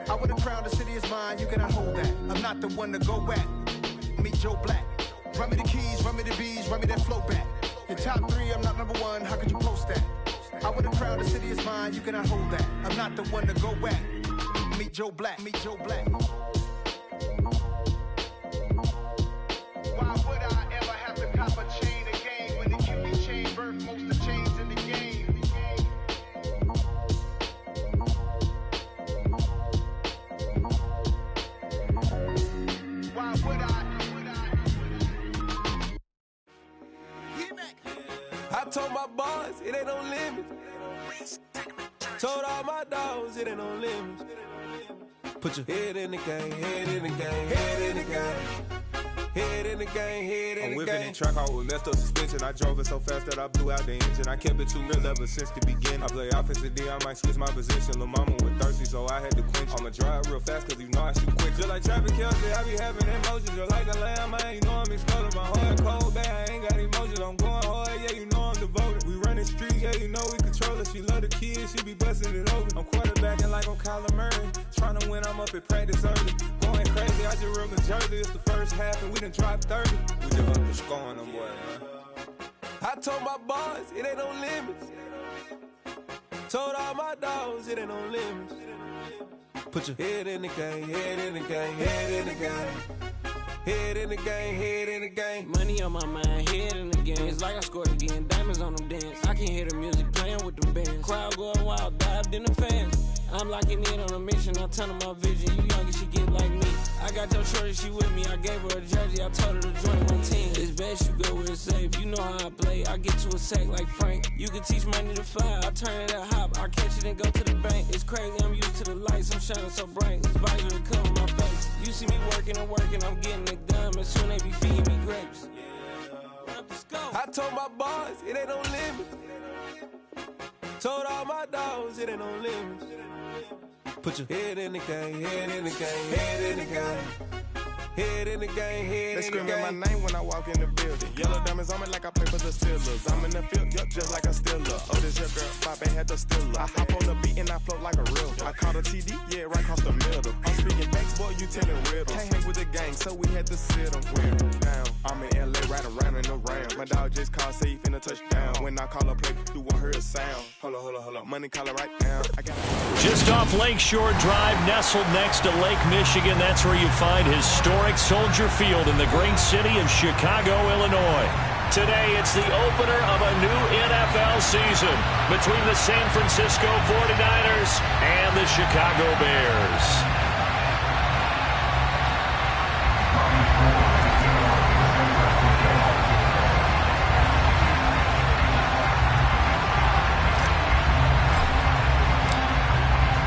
I would've crowned the city is mine, you cannot hold that. I'm not the one to go back. Meet Joe Black. Run me the keys, run me the bees, run me that flow back. Your top 3, I'm not number 1, how could you post that? I would've crowned the city is mine, you cannot hold that. I'm not the one to go back. Meet Joe Black, meet Joe Black. Why would I ever have to cop a chain again when the QB chain birthed most of the chains in the game? Why would I? I told my boys it ain't no limits. Told all my dogs it ain't no limits. Put your head in the game, head in the game, head in the game. Head in the game, head in the game. I'm whipping the track out with messed up suspension. I drove it so fast that I blew out the engine. I kept it too real ever since the beginning. I play offensive D, I might switch my position. Lil' mama was thirsty, so I had to quench. I'ma drive real fast, cause you know I shoot quick. Just like Travis Kelce, I be having emotions. Just like a lamb, man, you know I'm exploding. My heart cold, bad, I ain't got emotions. I'm going hard, yeah, you know I'm devoted. We running streets, yeah, you know we control it. She love the kids, she be busting it over. I'm quarterbacking like I'm Kyler Murray. Trying to win, I'm up at practice early. Going crazy, I just real the jersey. It's the first half and we done dropped 30. We just up to scoring them, boy, man. I told my boys it ain't no limits. Told all my dogs it ain't no limits. Put your head in the game, head in the game, head in the game. Head in the game, head in the game. Money on my mind, head in the game. It's like I scored again, diamonds on them dance. I can hear the music playing with them bands. Crowd going wild, dived in the fans. I'm locking in on a mission, I turn on my vision. You young and she get like me. I got your shorty, she with me. I gave her a jersey, I told her to join my team. It's best you go where it's safe. You know how I play, I get to a sack like Frank. You can teach money to fly, I turn it at hop. I catch it and go to the bank. It's crazy, I'm used to the lights, I'm shining so bright. This visor will cover my face. You see me working and working, I'm getting it done. And soon they be feeding me grapes. I told my boys it ain't no limits. Told all my dogs it ain't no limits. Put your head in the game, head in the game, head in the game. Head in the game, head in the game. They screaming my name when I walk in the building. Yellow diamonds on me like I play for the Steelers. I'm in the field, yup, just like a Steeler. Oh, this your girl, Bobby had the Steeler. I hop on the beat and I float like a real. I caught a TD, yeah, right across the middle. I'm speaking facts, boy, you telling riddles. Can't hang with the gang, so we had to sit them down. I'm in LA, right around in the round. My dog just called, say he finna touchdown. When I call a play, you won't hear a sound. Hold on, money caller right now. Just off Lakeshore Drive, nestled next to Lake Michigan. That's where you find historic Soldier Field in the great city of Chicago, Illinois. Today, it's the opener of a new NFL season between the San Francisco 49ers and the Chicago Bears.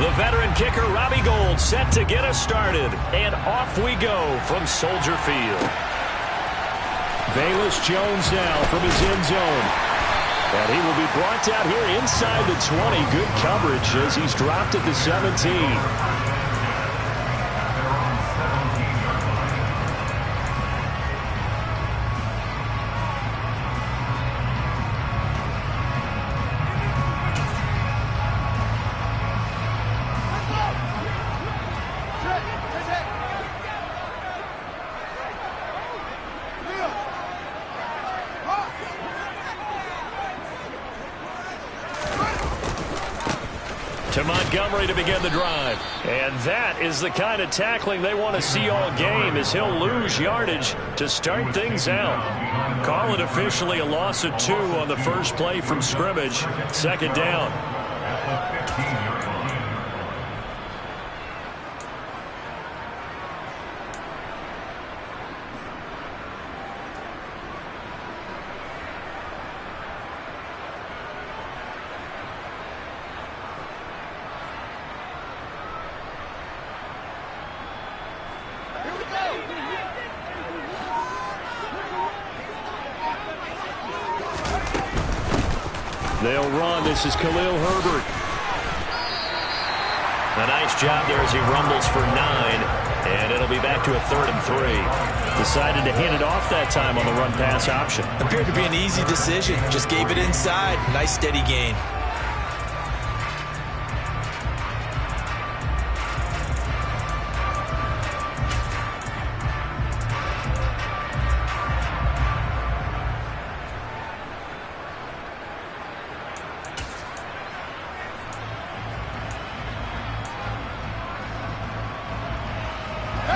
The veteran kicker Robbie Gould set to get us started. And off we go from Soldier Field. Velus Jones now from his end zone. And he will be brought down here inside the 20. Good coverage as he's dropped at the 17. To Montgomery to begin the drive. And that is the kind of tackling they want to see all game, as he'll lose yardage to start things out. Call it officially a loss of 2 on the first play from scrimmage. Second down. They'll run. This is Khalil Herbert. A nice job there as he rumbles for 9. And it'll be back to a 3rd and 3. Decided to hand it off that time on the run-pass option. Appeared to be an easy decision. Just gave it inside. Nice steady gain.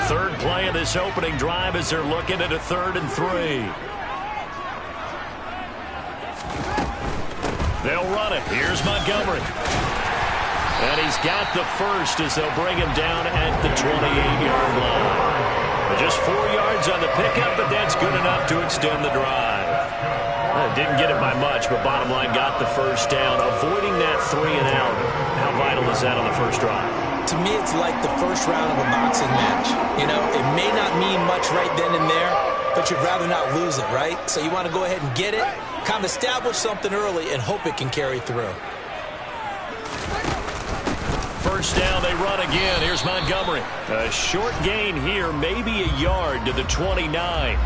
Third play of this opening drive as they're looking at a 3rd and 3. They'll run it. Here's Montgomery. And he's got the first as they'll bring him down at the 28-yard line. Just 4 yards on the pickup, but that's good enough to extend the drive. Didn't get it by much, but bottom line got the first down. Avoiding that 3 and out. How vital is that on the first drive? To me, it's like the first round of a boxing match. You know, it may not mean much right then and there, but you'd rather not lose it, right? So you want to go ahead and get it, kind of establish something early, and hope it can carry through. First down, they run again. Here's Montgomery. A short gain here, maybe a yard to the 29.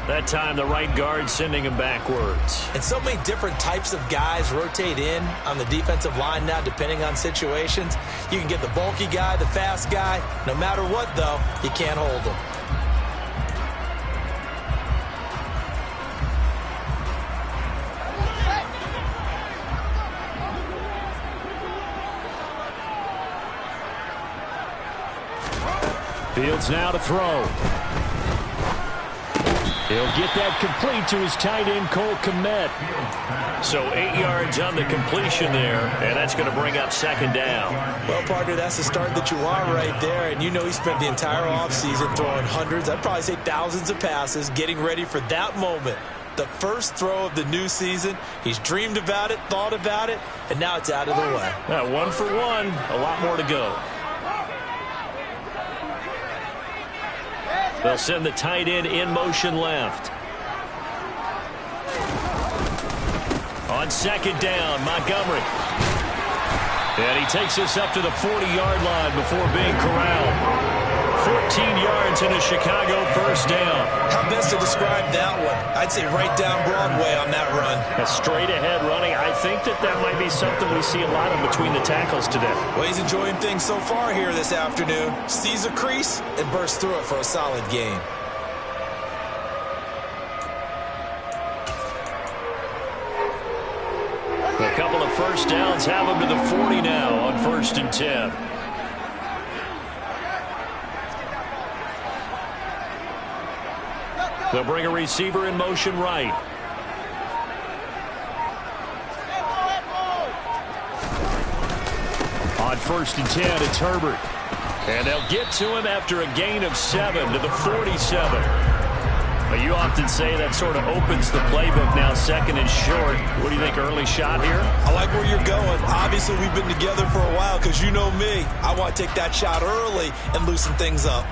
That time, the right guard sending him backwards. And so many different types of guys rotate in on the defensive line now, depending on situations. You can get the bulky guy, the fast guy. No matter what, though, you can't hold them. Fields now to throw. He'll get that complete to his tight end, Cole Kmet. So 8 yards on the completion there, and that's going to bring up 2nd down. Well, partner, that's the start that you want right there. And you know he spent the entire offseason throwing hundreds, I'd probably say thousands of passes, getting ready for that moment. The first throw of the new season. He's dreamed about it, thought about it, and now it's out of the way. 1 for 1, a lot more to go. They'll send the tight end in motion left. On 2nd down, Montgomery. And he takes us up to the 40-yard line before being corralled. 14 yards in a Chicago first down. How best to describe that one? I'd say right down Broadway on that run. A straight-ahead running. I think that might be something we see a lot of between the tackles today. Well, he's enjoying things so far here this afternoon. Sees a crease and bursts through it for a solid gain. A couple of first downs have him to the 40 now on 1st and 10. They'll bring a receiver in motion right. On 1st and 10, it's Herbert. And they'll get to him after a gain of 7 to the 47. But you often say that sort of opens the playbook now, 2nd and short. What do you think, early shot here? I like where you're going. Obviously, we've been together for a while because you know me. I want to take that shot early and loosen things up.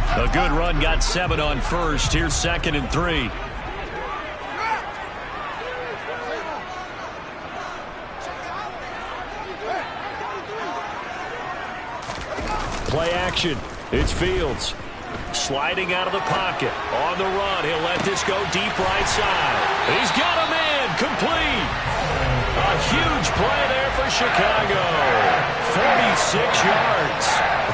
A good run, got 7 on 1st. Here's 2nd and 3. Play action. It's Fields. Sliding out of the pocket. On the run. He'll let this go deep right side. He's got him in. Complete. A huge play there for Chicago. 46 yards.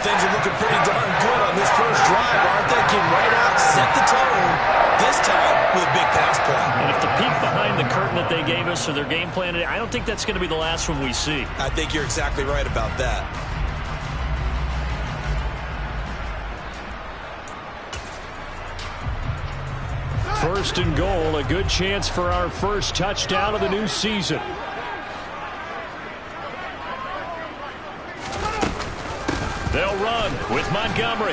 Things are looking pretty darn good on this first drive, aren't they? Came right out, set the tone, this time with a big pass play. And if the peek behind the curtain that they gave us or their game plan, I don't think that's going to be the last one we see. I think you're exactly right about that. First and goal, a good chance for our first touchdown of the new season. They'll run with Montgomery.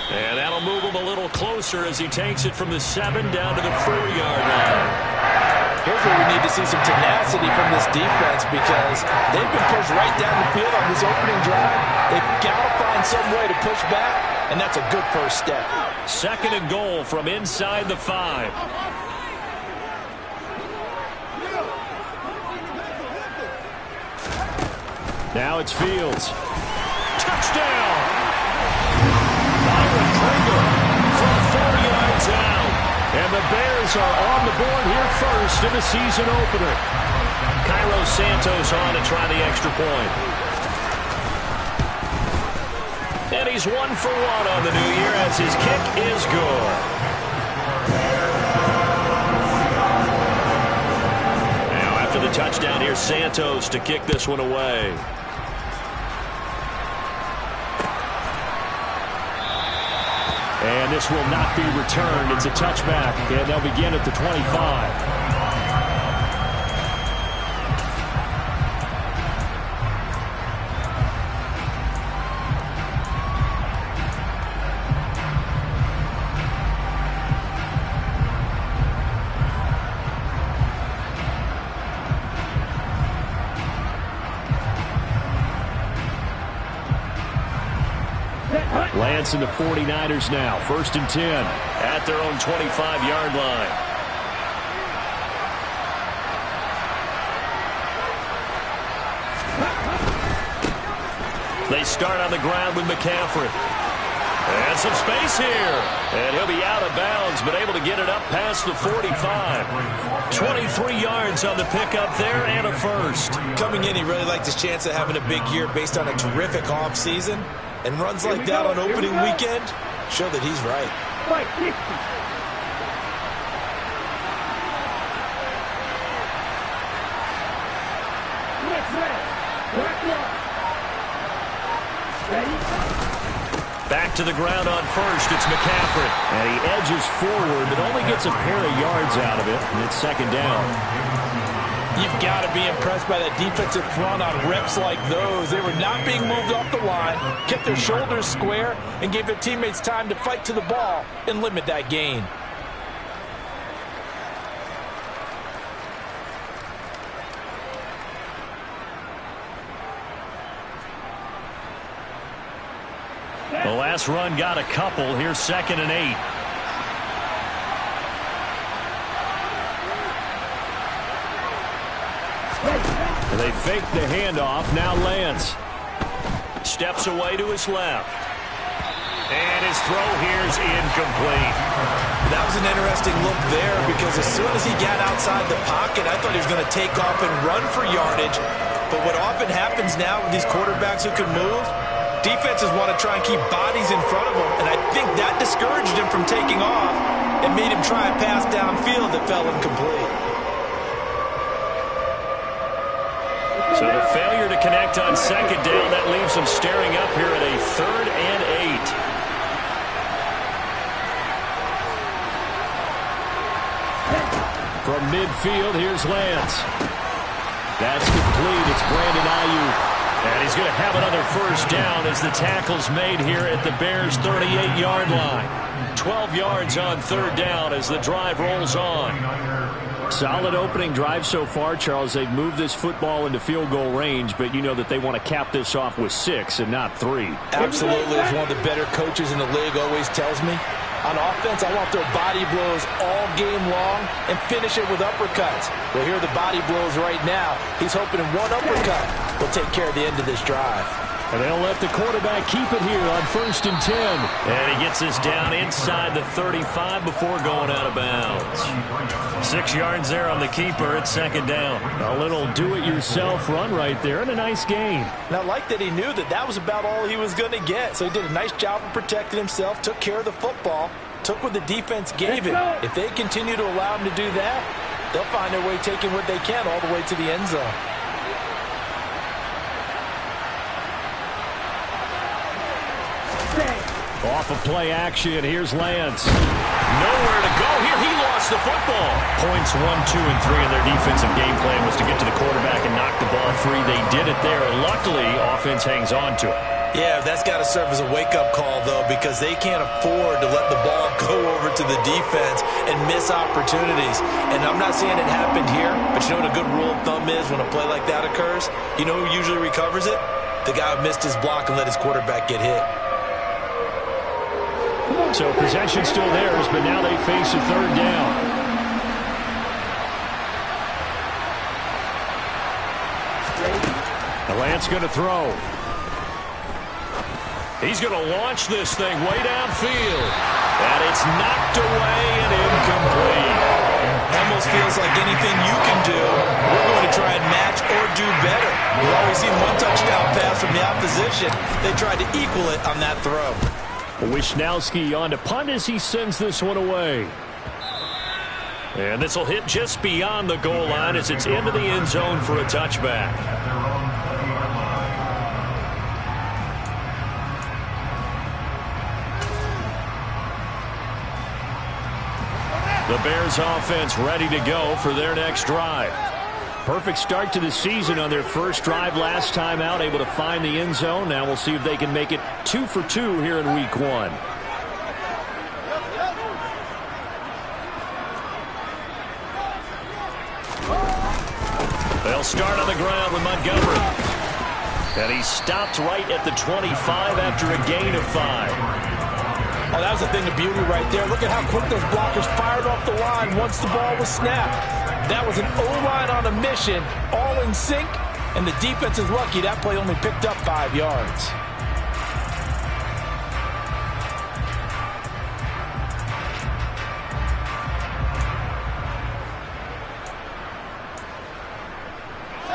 And that'll move him a little closer as he takes it from the 7 down to the 4-yard line. Here's where we need to see some tenacity from this defense because they've been pushed right down the field on this opening drive. They've got to find some way to push back, and that's a good first step. 2nd and goal from inside the 5. Now it's Fields. Touchdown! Byron Pringle from 40 yards out. And the Bears are on the board here first in the season opener. Cairo Santos on to try the extra point. And he's 1 for 1 on the new year as his kick is good. Now after the touchdown, here's Santos to kick this one away. And this will not be returned. It's a touchback, and they'll begin at the 25. Lance and the 49ers now. 1st and 10 at their own 25-yard line. They start on the ground with McCaffrey. And some space here. And he'll be out of bounds, but able to get it up past the 45. 23 yards on the pickup there and a first. Coming in, he really liked his chance of having a big year based on a terrific offseason. And runs like that on opening weekend show that he's right. Back to the ground on first. It's McCaffrey. And he edges forward, but only gets a pair of yards out of it. And it's 2nd down. You've got to be impressed by that defensive front on reps like those. They were not being moved off the line, kept their shoulders square, and gave their teammates time to fight to the ball and limit that gain. The last run got a couple. Here's 2nd and 8. They fake the handoff. Now Lance steps away to his left. And his throw here's incomplete. That was an interesting look there because as soon as he got outside the pocket, I thought he was going to take off and run for yardage. But what often happens now with these quarterbacks who can move, defenses want to try and keep bodies in front of them. And I think that discouraged him from taking off and made him try a pass downfield that fell incomplete. So the failure to connect on 2nd down, that leaves them staring up here at a 3rd and 8. From midfield, here's Lance. That's complete. It's Brandon Ayuk. And he's going to have another 1st down as the tackle's made here at the Bears' 38-yard line. 12 yards on 3rd down as the drive rolls on. Solid opening drive so far, Charles. They've moved this football into field goal range, but you know that they want to cap this off with 6 and not 3. Absolutely. As one of the better coaches in the league always tells me, on offense, I want their body blows all game long and finish it with uppercuts. Well, here are the body blows right now. He's hoping in one uppercut will take care of the end of this drive. And they'll let the quarterback keep it here on 1st and 10. And he gets this down inside the 35 before going out of bounds. 6 yards there on the keeper. It's 2nd down. A little do-it-yourself run right there and a nice gain. And I like that he knew that that was about all he was going to get. So he did a nice job of protecting himself, took care of the football, took what the defense gave him. If they continue to allow him to do that, they'll find their way taking what they can all the way to the end zone. Off of play action, here's Lance. Nowhere to go here. He lost the football. Points 1, 2, and 3 in their defensive game plan was to get to the quarterback and knock the ball free. They did it there. Luckily, offense hangs on to it. Yeah, that's got to serve as a wake-up call, though, because they can't afford to let the ball go over to the defense and miss opportunities. And I'm not saying it happened here, but you know what a good rule of thumb is when a play like that occurs? You know who usually recovers it? The guy who missed his block and let his quarterback get hit. So possession still theirs, but now they face a 3rd down. Lance going to throw. He's going to launch this thing way downfield. And it's knocked away and incomplete. Almost feels like anything you can do, we're going to try and match or do better. We've always seen one touchdown pass from the opposition. They tried to equal it on that throw. Wishnowski on to punt as he sends this one away. And this will hit just beyond the goal line as it's into the end zone for a touchback. The Bears offense ready to go for their next drive. Perfect start to the season on their first drive last time out, able to find the end zone. Now we'll see if they can make it 2 for 2 here in week 1. They'll start on the ground with Montgomery. And he stopped right at the 25 after a gain of 5. Oh, that was a thing of beauty right there. Look at how quick those blockers fired off the line once the ball was snapped. That was an O-line on a mission, all in sync, and the defense is lucky that play only picked up 5 yards.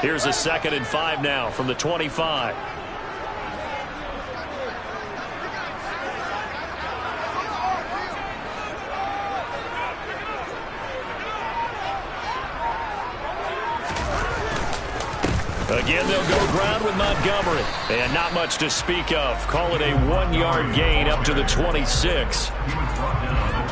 Here's a 2nd and 5 now from the 25. Again, they'll go ground with Montgomery. And not much to speak of. Call it a 1-yard gain up to the 26.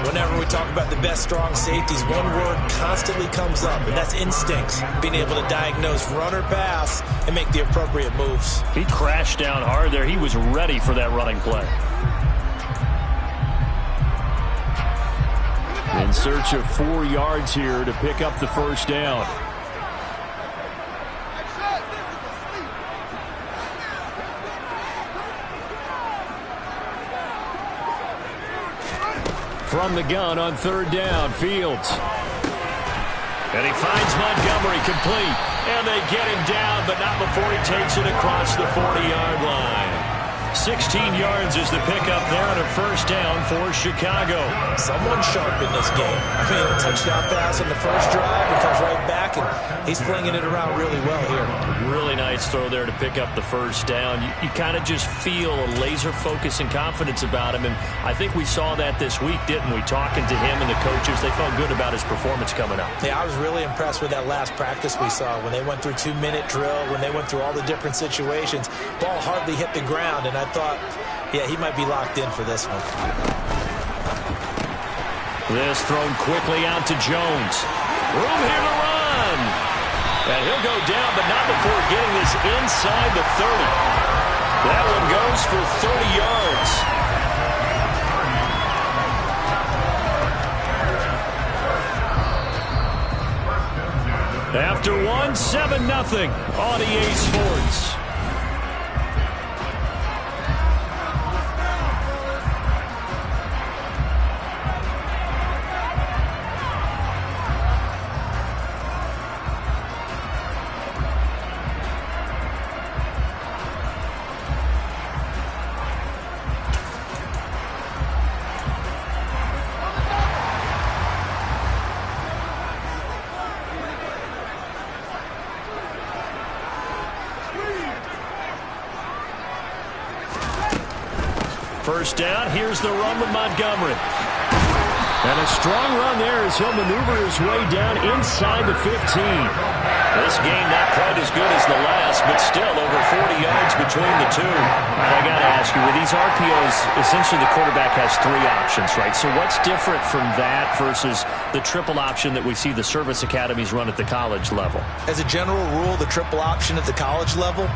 Whenever we talk about the best strong safeties, one word constantly comes up, and that's instincts. Being able to diagnose run or pass and make the appropriate moves. He crashed down hard there. He was ready for that running play. In search of 4 yards here to pick up the first down. From the gun on 3rd down, Fields. And he finds Montgomery complete. And they get him down, but not before he takes it across the 40-yard line. 16 yards is the pickup there on a first down for Chicago. Someone sharp in this game. I mean, a touchdown pass on the first drive and comes right back, and he's flinging it around really well here. Really nice throw there to pick up the first down. You kind of just feel a laser focus and confidence about him, and I think we saw that this week, didn't we? Talking to him and the coaches, they felt good about his performance coming up. Yeah, I was really impressed with that last practice we saw when they went through 2-minute drill, when they went through all the different situations. Ball hardly hit the ground, and I thought, yeah, he might be locked in for this one. This thrown quickly out to Jones. Room here to run. And he'll go down, but not before getting this inside the 30. That one goes for 30 yards. After 7-0 on EA Sports. First down, here's the run with Montgomery. And a strong run there as he'll maneuver his way down inside the 15. This game not quite as good as the last, but still over 40 yards between the two. And I got to ask you, with these RPOs, essentially the quarterback has 3 options, right? So what's different from that versus the triple option that we see the service academies run at the college level? As a general rule, the triple option at the college level,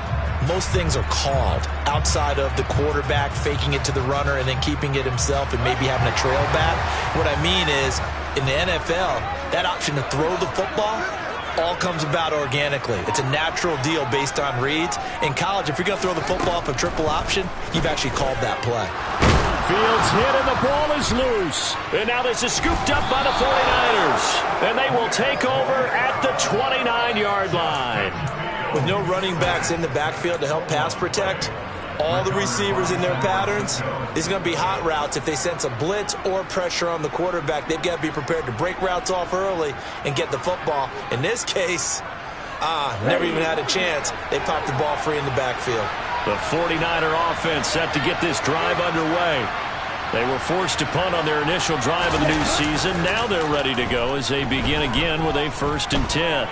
most things are called outside of the quarterback faking it to the runner and then keeping it himself and maybe having a trail back. What I mean is, in the NFL, that option to throw the football all comes about organically. It's a natural deal based on reads. In college, if you're going to throw the football off a triple option, you've actually called that play. Fields hit and the ball is loose. And now this is scooped up by the 49ers. And they will take over at the 29-yard line. With no running backs in the backfield to help pass protect, all the receivers in their patterns, these are going to be hot routes. If they sense a blitz or pressure on the quarterback, they've got to be prepared to break routes off early and get the football. In this case, never even had a chance. They popped the ball free in the backfield. The 49er offense set to get this drive underway. They were forced to punt on their initial drive of the new season. Now they're ready to go as they begin again with a 1st and 10.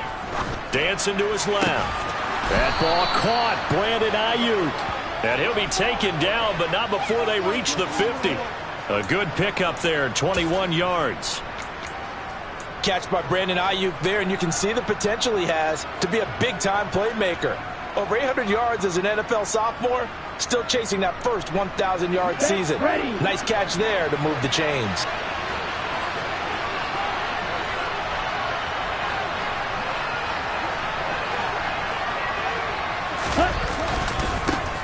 Dancing to his left. That ball caught. Brandon Ayuk. And he'll be taken down, but not before they reach the 50. A good pickup there, 21 yards. catch by Brandon Ayuk there, and you can see the potential he has to be a big-time playmaker. Over 800 yards as an NFL sophomore, still chasing that first 1,000-yard season. Nice catch there to move the chains.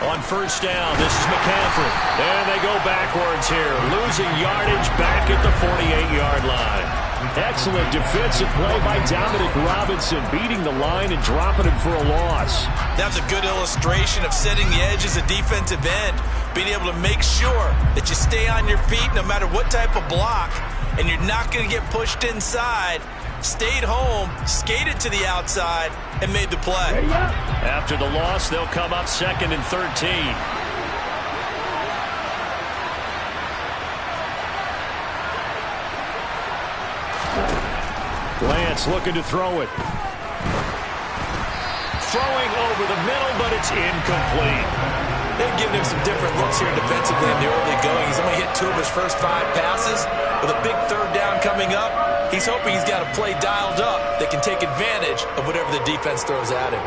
On first down, this is McCaffrey. And they go backwards here, losing yardage back at the 48-yard line. Excellent defensive play by Dominic Robinson, beating the line and dropping him for a loss. That's a good illustration of setting the edge as a defensive end, being able to make sure that you stay on your feet no matter what type of block, and you're not going to get pushed inside. Stayed home, skated to the outside, and made the play. After the loss, they'll come up 2nd and 13. Lance looking to throw it. Throwing over the middle, but it's incomplete. They've given him some different looks here defensively in the early going. He's only hit 2 of his first 5 passes. With a big 3rd down coming up, he's hoping he's got a play dialed up that can take advantage of whatever the defense throws at him.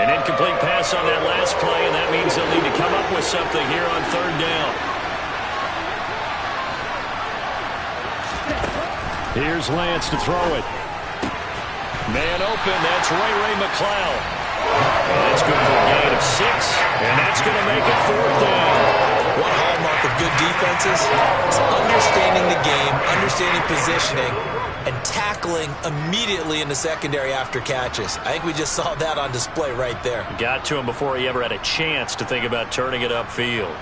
An incomplete pass on that last play, and that means they'll need to come up with something here on 3rd down. Here's Lance to throw it. Man open, that's Ray McCloud. And that's good for a gain of 6, and that's going to make it 4th down. One hallmark of good defenses is understanding the game, understanding positioning, and tackling immediately in the secondary after catches. I think we just saw that on display right there. Got to him before he ever had a chance to think about turning it upfield.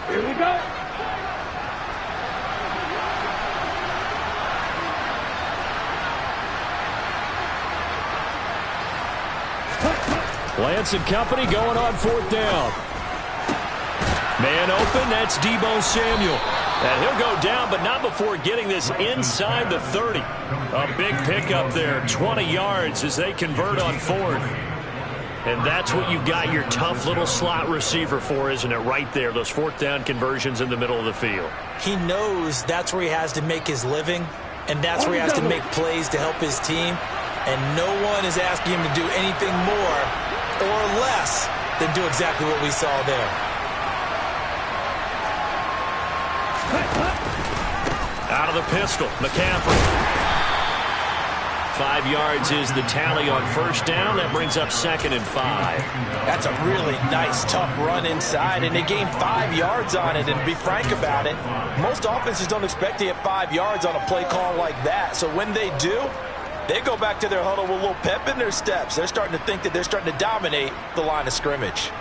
Here we go. Lance and company going on 4th down. Man open, that's Deebo Samuel. And he'll go down, but not before getting this inside the 30. A big pickup there, 20 yards as they convert on 4th. And that's what you got your tough little slot receiver for, isn't it? Right there, those 4th down conversions in the middle of the field. He knows that's where he has to make his living, and that's where he has to make plays to help his team. And no one is asking him to do anything more or less than do exactly what we saw there. Out of the pistol, McCaffrey. 5 yards is the tally on first down. That brings up 2nd and 5. That's a really nice, tough run inside, and they gained 5 yards on it. And to be frank about it, most offenses don't expect to get 5 yards on a play call like that. So when they do, they go back to their huddle with a little pep in their steps. They're starting to think that they're starting to dominate the line of scrimmage.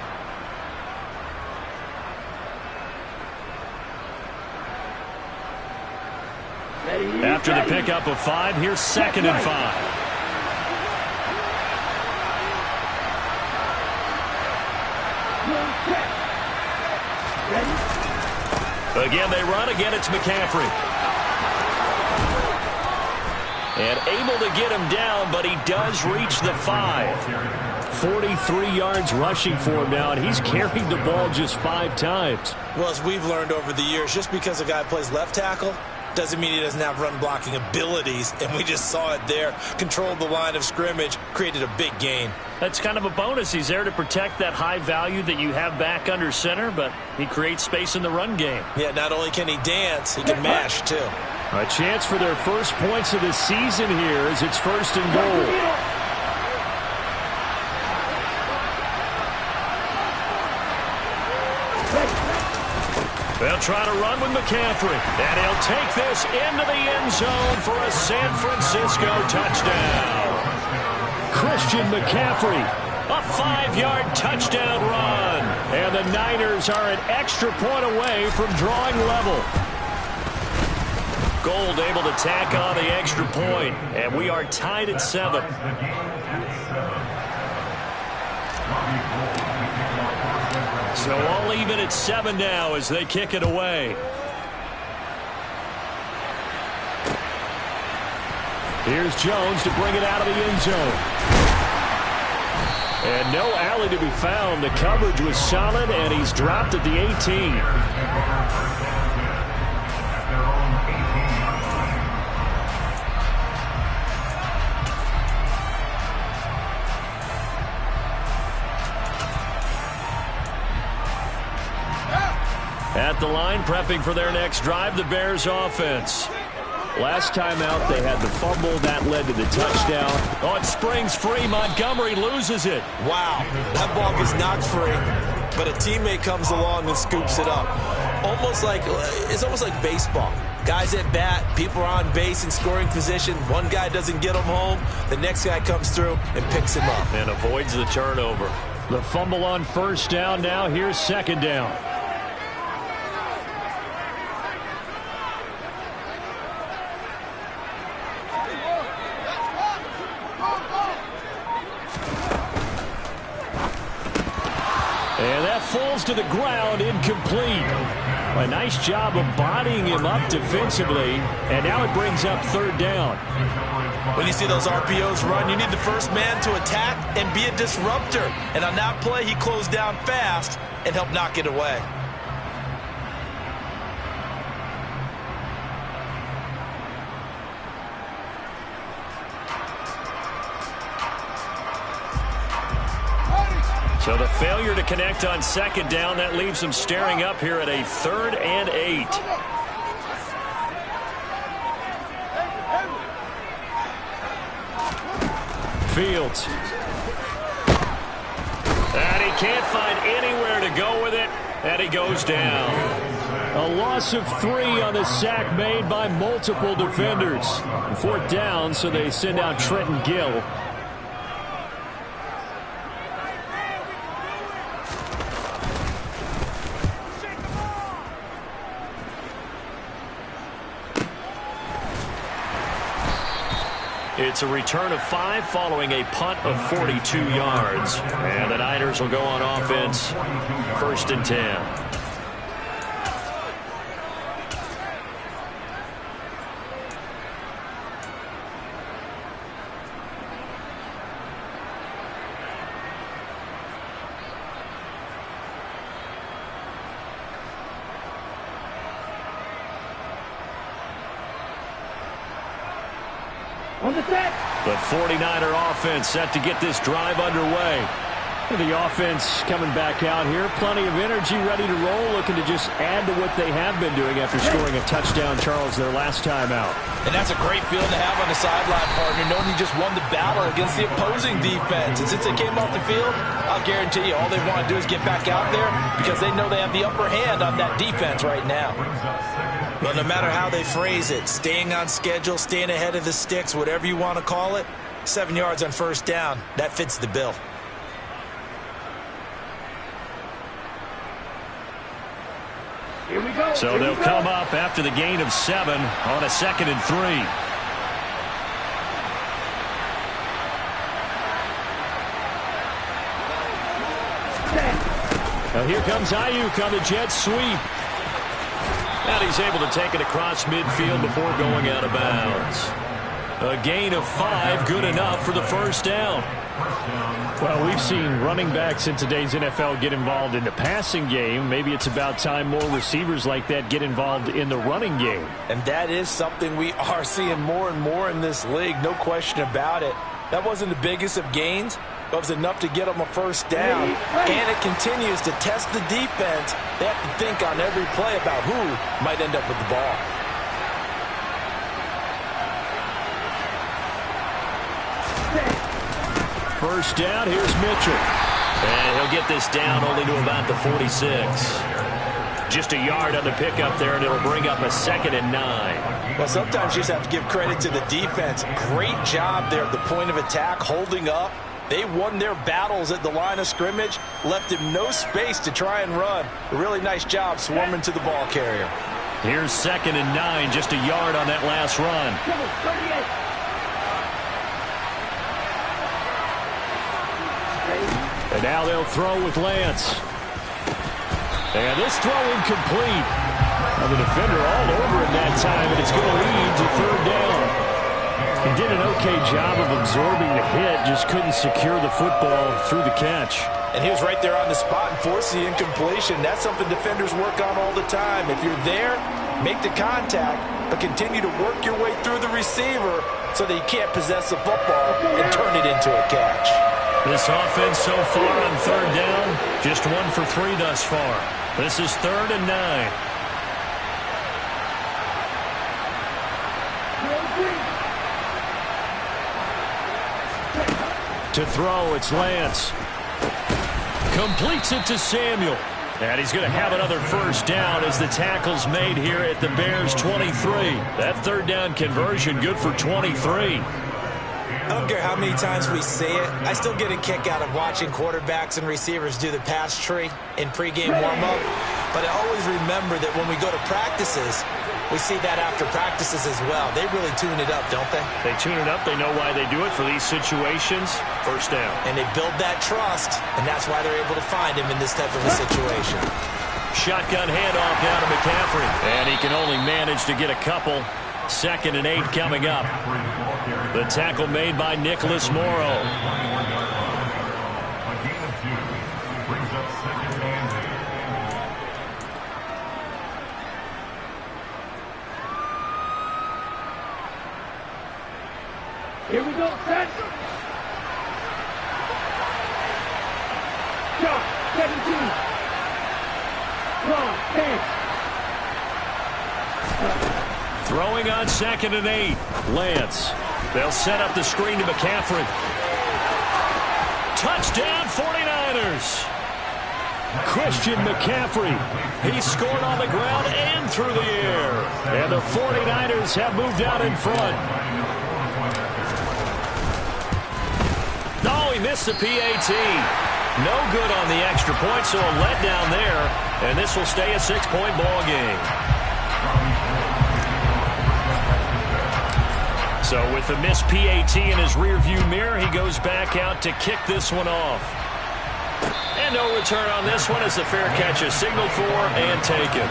After the pickup of 5, here's 2nd and 5. Again, they run. Again, it's McCaffrey. And able to get him down, but he does reach the 5. 43 yards rushing for him now, and he's carried the ball just 5 times. Well, as we've learned over the years, just because a guy plays left tackle doesn't mean he doesn't have run blocking abilities, and we just saw it there. Controlled the line of scrimmage, created a big gain. That's kind of a bonus. He's there to protect that high value that you have back under center, but he creates space in the run game. Yeah, not only can he dance, he can mash too. A chance for their first points of the season here as it's 1st and goal. They'll try to run with McCaffrey, and he'll take this into the end zone for a San Francisco touchdown. Christian McCaffrey, a 5-yard touchdown run, and the Niners are an extra point away from drawing level. Gold able to tack on the extra point, and we are tied at 7. So all even at 7 now as they kick it away. Here's Jones to bring it out of the end zone. And no alley to be found. The coverage was solid, and he's dropped at the 18. At the line, prepping for their next drive, the Bears offense. Last time out, they had the fumble. That led to the touchdown. Oh, it springs free. Montgomery loses it. Wow, that ball gets knocked free, but a teammate comes along and scoops it up. It's almost like baseball. Guys at bat, people are on base in scoring position. One guy doesn't get him home. The next guy comes through and picks him up. And avoids the turnover. The fumble on first down. Now here's second down. And that falls to the ground, incomplete. A nice job of bodying him up defensively, and now it brings up third down. When you see those RPOs run, you need the first man to attack and be a disruptor. And on that play, he closed down fast and helped knock it away. So the failure to connect on second down, that leaves them staring up here at a 3rd and 8. Fields. And he can't find anywhere to go with it, and he goes down. A loss of 3 on the sack made by multiple defenders. 4th down, so they send out Trenton Gill. It's a return of 5 following a punt of 42 yards. And the Niners will go on offense, 1st and 10. The 49er offense set to get this drive underway. The offense coming back out here. Plenty of energy, ready to roll, looking to just add to what they have been doing after scoring a touchdown, Charles, their last time out. And that's a great feeling to have on the sideline, partner, knowing you just won the battle against the opposing defense. And since they came off the field, I'll guarantee you all they want to do is get back out there because they know they have the upper hand on that defense right now. Well, no matter how they phrase it, staying on schedule, staying ahead of the sticks, whatever you want to call it, 7 yards on first down, that fits the bill. So they'll come up after the gain of 7 on a 2nd and 3. Now here comes Ayuk on the jet sweep. And he's able to take it across midfield before going out of bounds. A gain of 5, good enough for the first down. Well, we've seen running backs in today's NFL get involved in the passing game. Maybe it's about time more receivers like that get involved in the running game. And that is something we are seeing more and more in this league, no question about it. That wasn't the biggest of gains, but it was enough to get them a first down. And it continues to test the defense. They have to think on every play about who might end up with the ball. First down, here's Mitchell. And he'll get this down only to about the 46. Just a yard on the pickup there, and it'll bring up a 2nd and 9. Well, sometimes you just have to give credit to the defense. Great job there at the point of attack, holding up. They won their battles at the line of scrimmage, left him no space to try and run. A really nice job swarming to the ball carrier. Here's 2nd and 9, just a yard on that last run. And now they'll throw with Lance. And this throw incomplete. And the defender all over it that time, and it's going to lead to 3rd down. He did an okay job of absorbing the hit, just couldn't secure the football through the catch. And he was right there on the spot and forced the incompletion. That's something defenders work on all the time. If you're there, make the contact, but continue to work your way through the receiver so that you can't possess the football and turn it into a catch. This offense so far on third down, just 1 for 3 thus far. This is 3rd and 9. To throw, it's Lance. Completes it to Samuel. And he's going to have another first down as the tackle's made here at the Bears' 23. That third down conversion good for 23. I don't care how many times we see it. I still get a kick out of watching quarterbacks and receivers do the pass tree in pregame warm-up. But I always remember that when we go to practices, we see that after practices as well. They really tune it up, don't they? They tune it up. They know why they do it for these situations. First down. And they build that trust, and that's why they're able to find him in this type of a situation. Shotgun handoff down to McCaffrey. And he can only manage to get a couple. 2nd and 8 coming up. The tackle made by Nicholas Morrow. Here we go, set. Shot, 17. Wrong, 10. Throwing on 2nd and 8. Lance. They'll set up the screen to McCaffrey. Touchdown 49ers. Christian McCaffrey. He scored on the ground and through the air. And the 49ers have moved out in front. No, he missed the PAT. No good on the extra point, so a letdown there. And this will stay a 6-point ball game. So with the missed PAT in his rearview mirror, he goes back out to kick this one off. And no return on this one as the fair catch is signaled for and taken.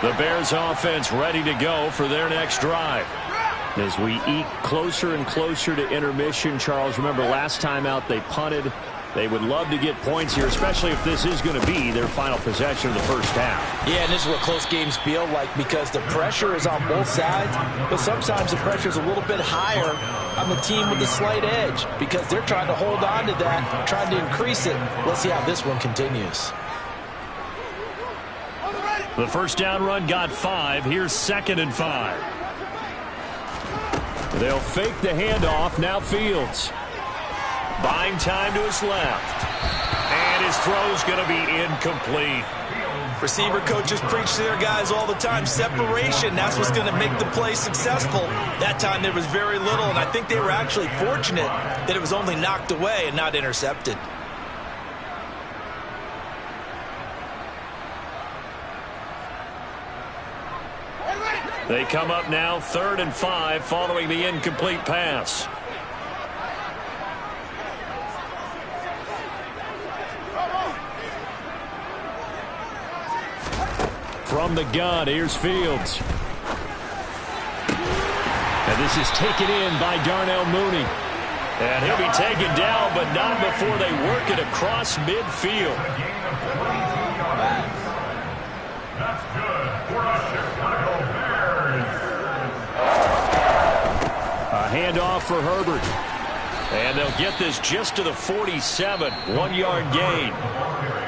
The Bears offense ready to go for their next drive. As we eat closer and closer to intermission, Charles, remember last time out they punted. They would love to get points here, especially if this is going to be their final possession of the first half. Yeah, and this is what close games feel like because the pressure is on both sides, but sometimes the pressure is a little bit higher on the team with the slight edge because they're trying to hold on to that, trying to increase it. Let's see how this one continues. The first down run got 5. Here's 2nd and 5. They'll fake the handoff. Now Fields. Buying time to his left. And his throw's going to be incomplete. Receiver coaches preach to their guys all the time. Separation, that's what's going to make the play successful. That time there was very little, and I think they were actually fortunate that it was only knocked away and not intercepted. They come up now 3rd and 5 following the incomplete pass. From the gun, here's Fields. And this is taken in by Darnell Mooney. And he'll be taken down, but not before they work it across midfield. That's good for the Chicago Bears. A handoff for Herbert. And they'll get this just to the 47. 1-yard gain.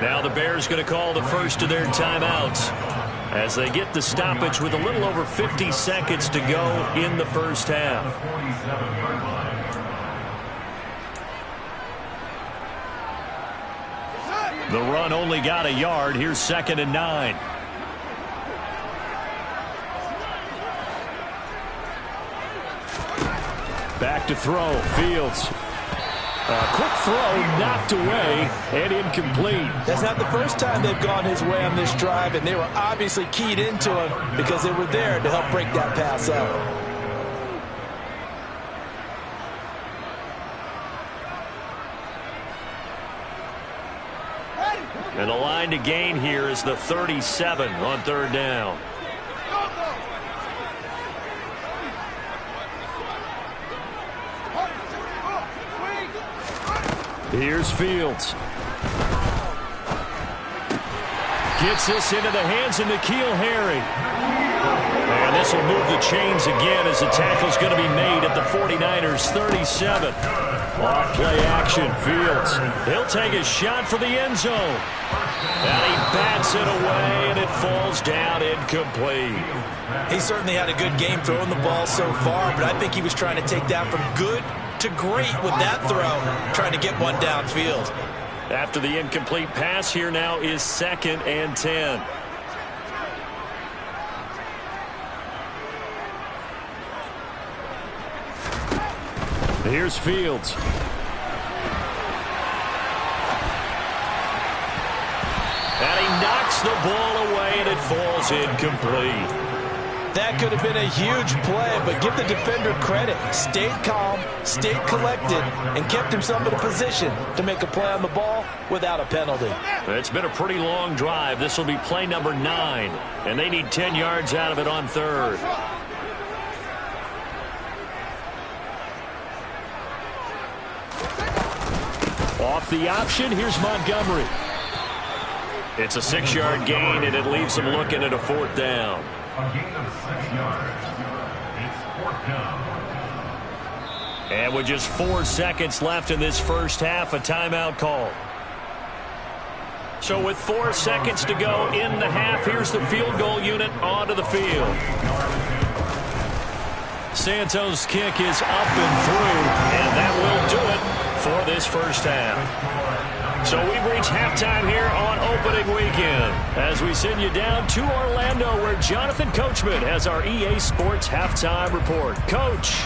Now the Bears going to call the first of their timeouts as they get the stoppage with a little over 50 seconds to go in the first half. The run only got a yard. Here's 2nd and 9. Back to throw. Fields. A quick throw knocked away and incomplete. That's not the first time they've gone his way on this drive, and they were obviously keyed into him because they were there to help break that pass up. 9 to gain here as the 37 on third down. Here's Fields. Gets this into the hands of N'Keal Harry. And this will move the chains again as the tackle's going to be made at the 49ers 37. Off play action, Fields. He'll take a shot for the end zone. And he bats it away, and it falls down incomplete. He certainly had a good game throwing the ball so far, but I think he was trying to take that from good to great with that throw, trying to get one downfield. After the incomplete pass, here now is 2nd and 10. Here's Fields. And he knocks the ball away, and it falls incomplete. That could have been a huge play, but give the defender credit. Stayed calm, stayed collected, and kept himself in a position to make a play on the ball without a penalty. It's been a pretty long drive. This will be play number 9, and they need 10 yards out of it on third. Off the option, here's Montgomery. It's a 6-yard gain, and it leaves them looking at a 4th down. A gain of 6 yards. It's 4th down. And with just 4 seconds left in this first half, a timeout call. So with 4 seconds to go in the half, here's the field goal unit onto the field. Santos' kick is up and through, and that will do it for this first half. So we've reached halftime here on opening weekend as we send you down to Orlando where Jonathan Coachman has our EA Sports halftime report. Coach.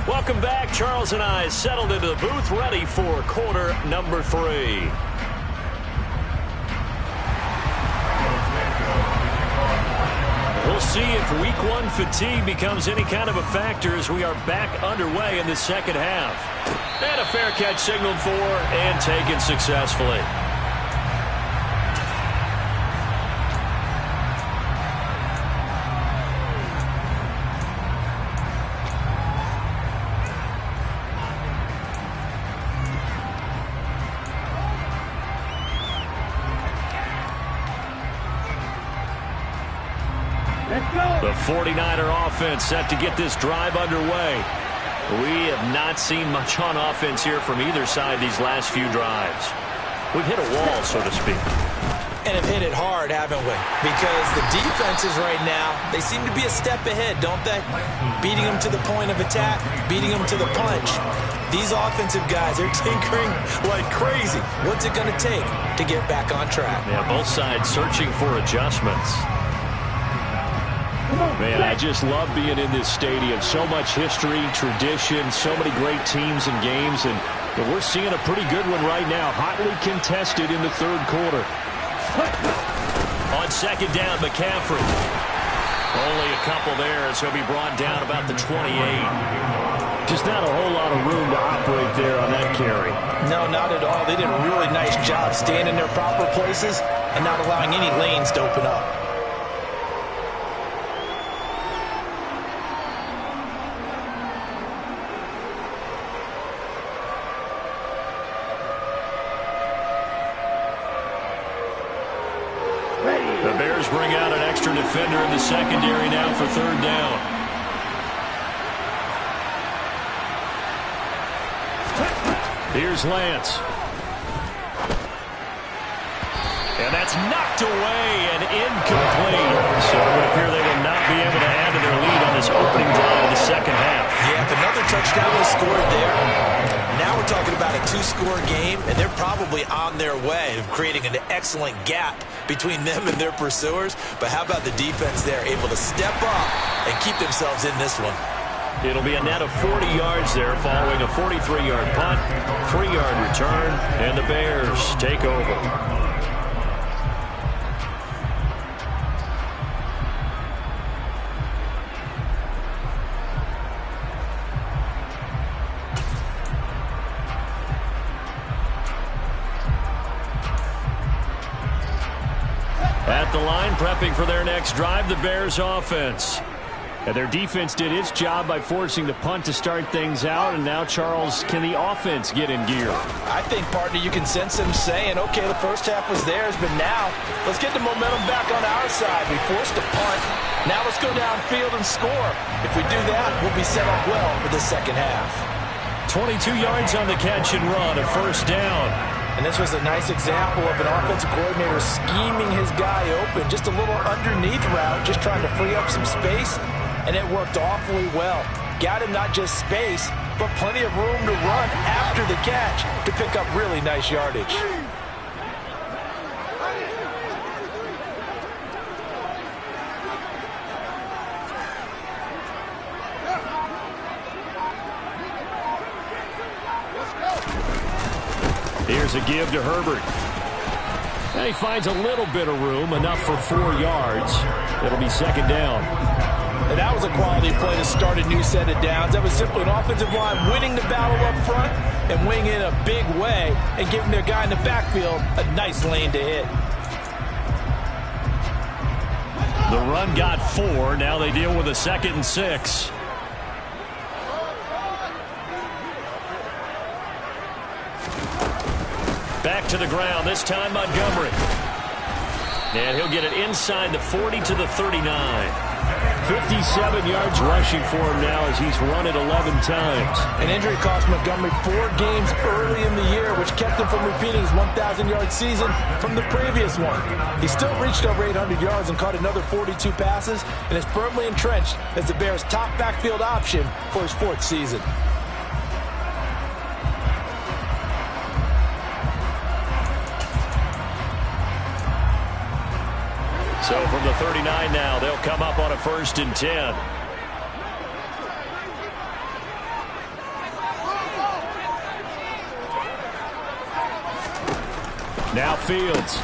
Welcome back. Charles and I settled into the booth, ready for quarter number 3. We'll see if week 1 fatigue becomes any kind of a factor as we are back underway in the second half. And a fair catch signaled for and taken successfully. The 49er offense set to get this drive underway. We have not seen much on offense here from either side these last few drives. We've hit a wall, so to speak. And have hit it hard, haven't we? Because the defenses right now, they seem to be a step ahead, don't they? Beating them to the point of attack, beating them to the punch. These offensive guys, they're tinkering like crazy. What's it going to take to get back on track? Yeah, both sides searching for adjustments. Man, I just love being in this stadium. So much history, tradition, so many great teams and games, and we're seeing a pretty good one right now. Hotly contested in the third quarter. On second down, McCaffrey. Only a couple there as he'll be brought down about the 28. Just not a whole lot of room to operate there on that carry. No, not at all. They did a really nice job staying in their proper places and not allowing any lanes to open up. The Bears bring out an extra defender in the secondary now for third down. Here's Lance. And that's knocked away and incomplete. So it would appear they will not be able to add to their lead on this opening drive of the second half. Yeah, if another touchdown was scored there, now we're talking about a 2-score game, and they're probably on their way of creating an excellent gap between them and their pursuers. But how about the defense there, able to step up and keep themselves in this one? It'll be a net of 40 yards there following a 43-yard punt, 3-yard return, and the Bears take over. At the line, prepping for their next drive, the Bears offense. And their defense did its job by forcing the punt to start things out. And now, Charles, can the offense get in gear? I think, partner, you can sense them saying, okay, the first half was theirs, but now let's get the momentum back on our side. We forced a punt. Now let's go downfield and score. If we do that, we'll be set up well for the second half. 22 yards on the catch and run, a first down. And this was a nice example of an offensive coordinator scheming his guy open. Just a little underneath route, just trying to free up some space. And it worked awfully well. Got him not just space, but plenty of room to run after the catch to pick up really nice yardage. Here's a give to Herbert. And he finds a little bit of room, enough for 4 yards. It'll be second down. And that was a quality play to start a new set of downs. That was simply an offensive line winning the battle up front and winning in a big way and giving their guy in the backfield a nice lane to hit. The run got 4. Now they deal with a 2nd and 6. Back to the ground, this time Montgomery. And he'll get it inside the 40 to the 39. 57 yards rushing for him now as he's run it 11 times. An injury cost Montgomery 4 games early in the year, which kept him from repeating his 1,000-yard season from the previous one. He still reached over 800 yards and caught another 42 passes and is firmly entrenched as the Bears' top backfield option for his 4th season. So from the 39 now, they'll come up on a 1st and 10. Now Fields.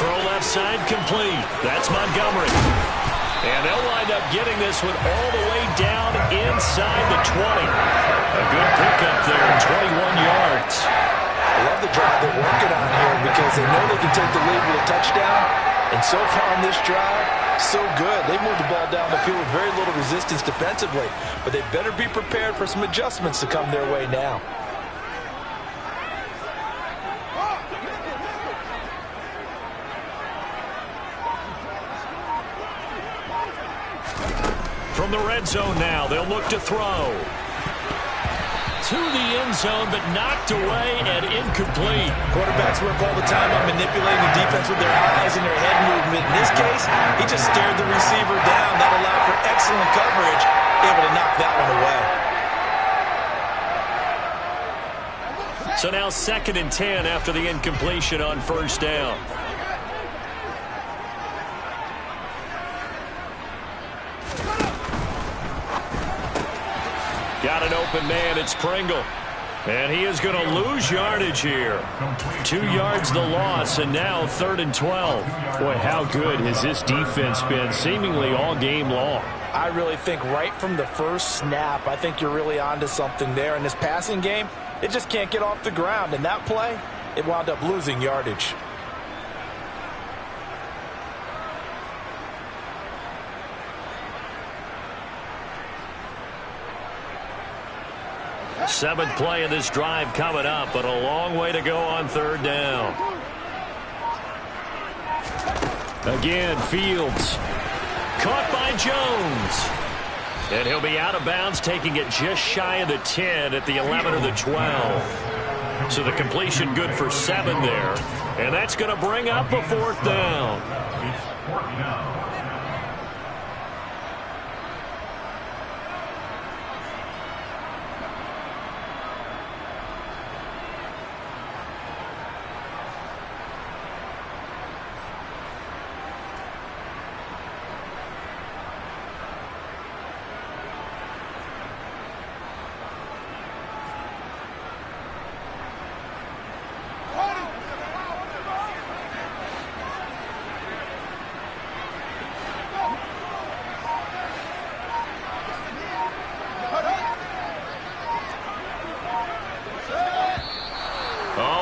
Throw left side complete. That's Montgomery. And they'll wind up getting this one all the way down inside the 20. A good pickup there, 21 yards. I love the drive they're working on here because they know they can take the lead with a touchdown. And so far on this drive, so good. They moved the ball down the field with very little resistance defensively. But they better be prepared for some adjustments to come their way now. From the red zone now, they'll look to throw. To the end zone, but knocked away and incomplete. Quarterbacks work all the time on manipulating the defense with their eyes and their head movement. In this case, he just stared the receiver down. That allowed for excellent coverage, able to knock that one away. So now 2nd and 10 after the incompletion on 1st down. Got an open man, it's Pringle. And he is going to lose yardage here. 2 yards the loss, and now 3rd and 12. Boy, how good has this defense been seemingly all game long? I really think right from the first snap, I think you're really onto something there. In this passing game, it just can't get off the ground. And that play, it wound up losing yardage. Seventh play of this drive coming up, but a long way to go on 3rd down. Again, Fields. Caught by Jones. And he'll be out of bounds, taking it just shy of the 10 at the 11 or the 12. So the completion good for 7 there. And that's going to bring up a 4th down. It's 4th down.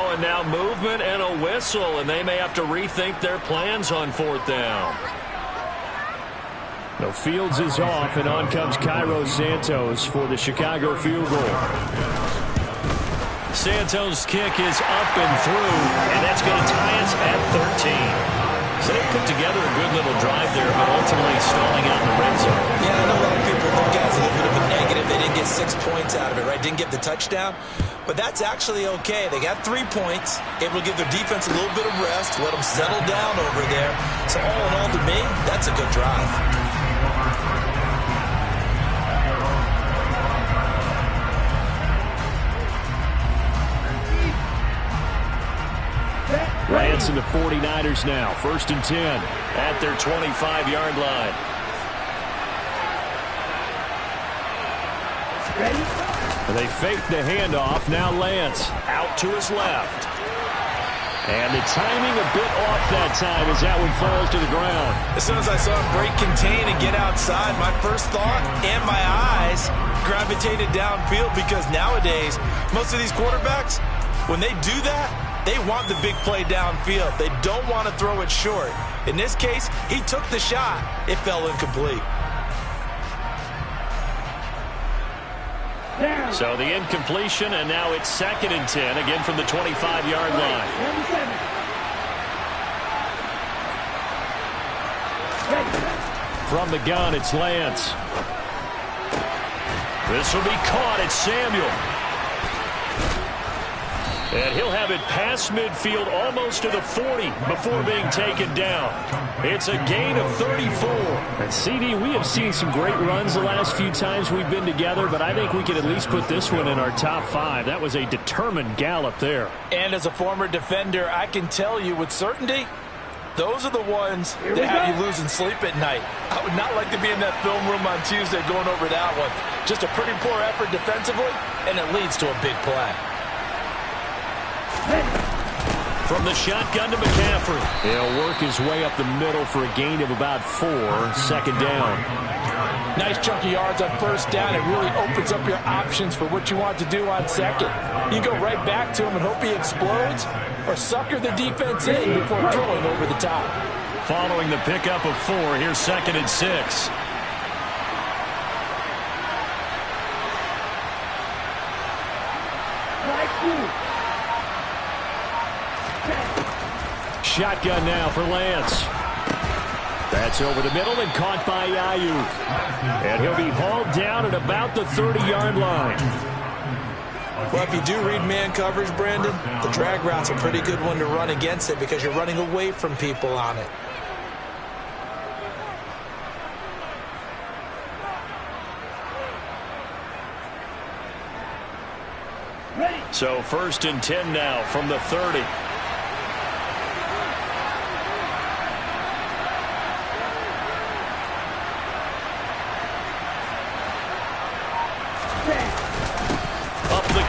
and now movement and a whistle, and they may have to rethink their plans on 4th down. No, Fields is off, and on comes Cairo Santos for the Chicago field goal. Santos' kick is up and through, and that's going to tie us at 13. So they put together a good little drive there, but ultimately stalling out in the red zone. Yeah, I know a lot of people look at it as a little bit of a negative. They didn't get 6 points out of it, right? Didn't get the touchdown. But that's actually okay. They got 3 points, able to give their defense a little bit of rest, let them settle down over there. So all in all, to me, that's a good drive. Lance and the 49ers now. 1st and 10 at their 25-yard line. And they fake the handoff. Now Lance out to his left. And the timing a bit off that time as that one falls to the ground. As soon as I saw him break contain and get outside, my first thought and my eyes gravitated downfield, because nowadays, most of these quarterbacks, when they do that, they want the big play downfield. They don't want to throw it short. In this case, he took the shot. It fell incomplete. So the incompletion, and now it's 2nd and 10, again from the 25-yard line. From the gun, it's Lance. This will be caught. It's Samuel. And he'll have it past midfield, almost to the 40, before being taken down. It's a gain of 34. And CD, we have seen some great runs the last few times we've been together, but I think we can at least put this one in our top 5. That was a determined gallop there. And as a former defender, I can tell you with certainty, those are the ones that have you losing sleep at night. I would not like to be in that film room on Tuesday going over that one. Just a pretty poor effort defensively, and it leads to a big play. From the shotgun to McCaffrey. He'll work his way up the middle for a gain of about 4. 2nd down. Nice chunk of yards on 1st down. It really opens up your options for what you want to do on 2nd. You go right back to him and hope he explodes, or sucker the defense in before throwing over the top. Following the pickup of 4, here's 2nd and 6. Shotgun now for Lance. That's over the middle and caught by Ayuk. And he'll be hauled down at about the 30-yard line. Well, if you do read man coverage, Brandon, the drag route's a pretty good one to run against it because you're running away from people on it. So 1st and 10 now from the 30.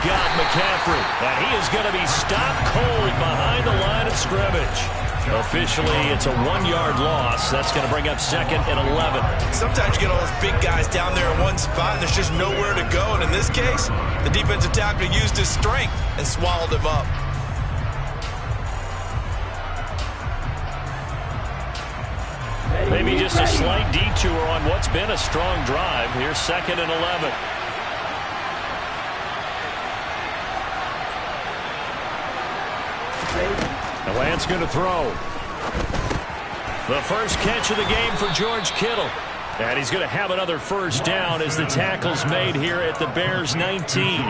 Got McCaffrey, and he is going to be stopped cold behind the line of scrimmage. Officially, it's a 1-yard loss. That's going to bring up 2nd and 11. Sometimes you get all those big guys down there in one spot, and there's just nowhere to go. And in this case, the defensive tackle used his strength and swallowed him up. Maybe just a slight detour on what's been a strong drive. Here's 2nd and 11. And Lance going to throw. The first catch of the game for George Kittle. And he's going to have another 1st down as the tackle's made here at the Bears 19.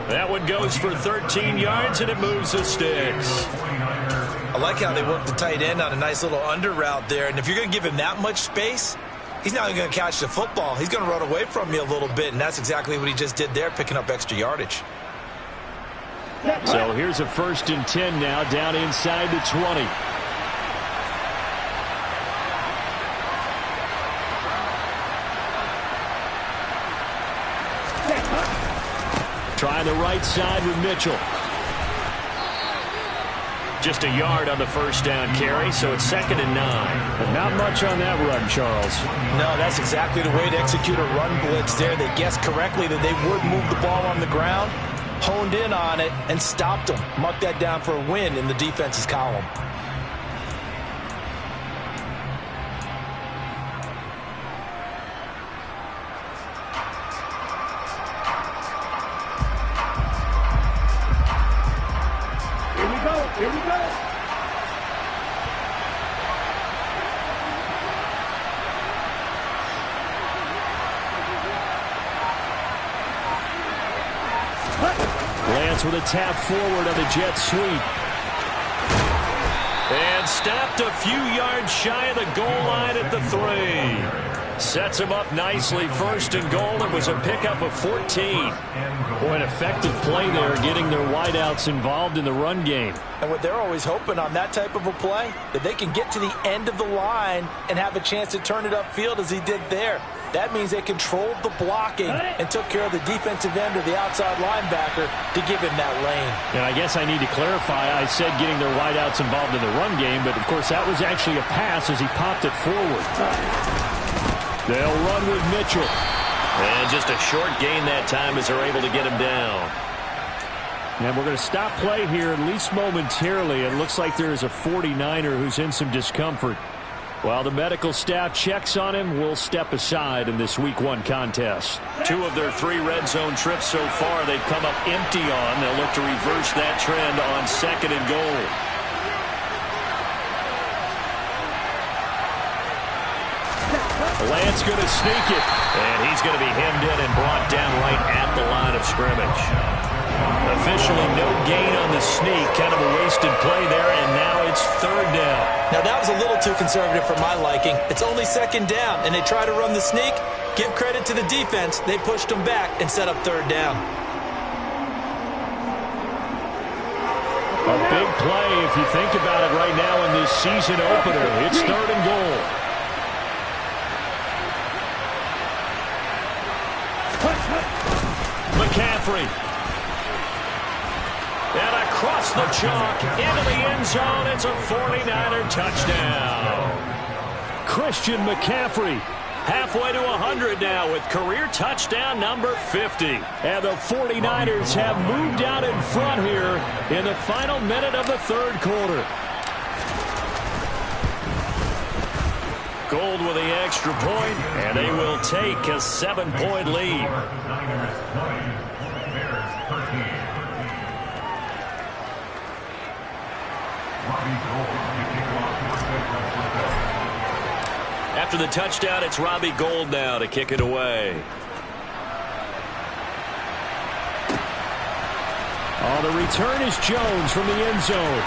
That one goes for 13 yards, and it moves the sticks. I like how they work the tight end on a nice little under route there. And if you're going to give him that much space, he's not going to catch the football. He's going to run away from you a little bit, and that's exactly what he just did there, picking up extra yardage. So here's a 1st and 10 now, down inside the 20. Trying the right side with Mitchell. Just a yard on the 1st down carry, so it's 2nd and 9. But not much on that run, Charles. No, that's exactly the way to execute a run blitz there. They guessed correctly that they would move the ball on the ground. honed in on it, and stopped them. Mark that down for a win in the defense's column. Here we go. Lance with a tap forward on the jet sweep. And stopped a few yards shy of the goal line at the 3. Sets him up nicely. First and goal. It was a pickup of 14. Boy, an effective play there, getting their wideouts involved in the run game. And what they're always hoping on that type of a play, that they can get to the end of the line and have a chance to turn it upfield as he did there. That means they controlled the blocking and took care of the defensive end or the outside linebacker to give him that lane. And I guess I need to clarify, I said getting their wideouts involved in the run game, but of course that was actually a pass as he popped it forward. They'll run with Mitchell. And just a short gain that time as they're able to get him down. And we're going to stop play here, at least momentarily. It looks like there is a 49er who's in some discomfort. While the medical staff checks on him, we'll step aside in this Week 1 contest. 2 of their 3 red zone trips so far, they've come up empty on. They'll look to reverse that trend on 2nd and goal. Lance going to sneak it. And he's going to be hemmed in and brought down right at the line of scrimmage. Officially no gain on the sneak. Kind of a wasted play there, and now it's 3rd down. Now that was a little too conservative for my liking. It's only 2nd down, and they try to run the sneak. Give credit to the defense. They pushed them back and set up 3rd down. A big play if you think about it right now in this season opener. It's 3rd and goal. McCaffrey. And across the chalk into the end zone. It's a 49er touchdown. Christian McCaffrey halfway to 100 now with career touchdown number 50. And the 49ers have moved out in front here in the final minute of the 3rd quarter. Gold with the extra point, and they will take a 7-point lead. After the touchdown, it's Robbie Gould now to kick it away. Oh, the return is Jones from the end zone.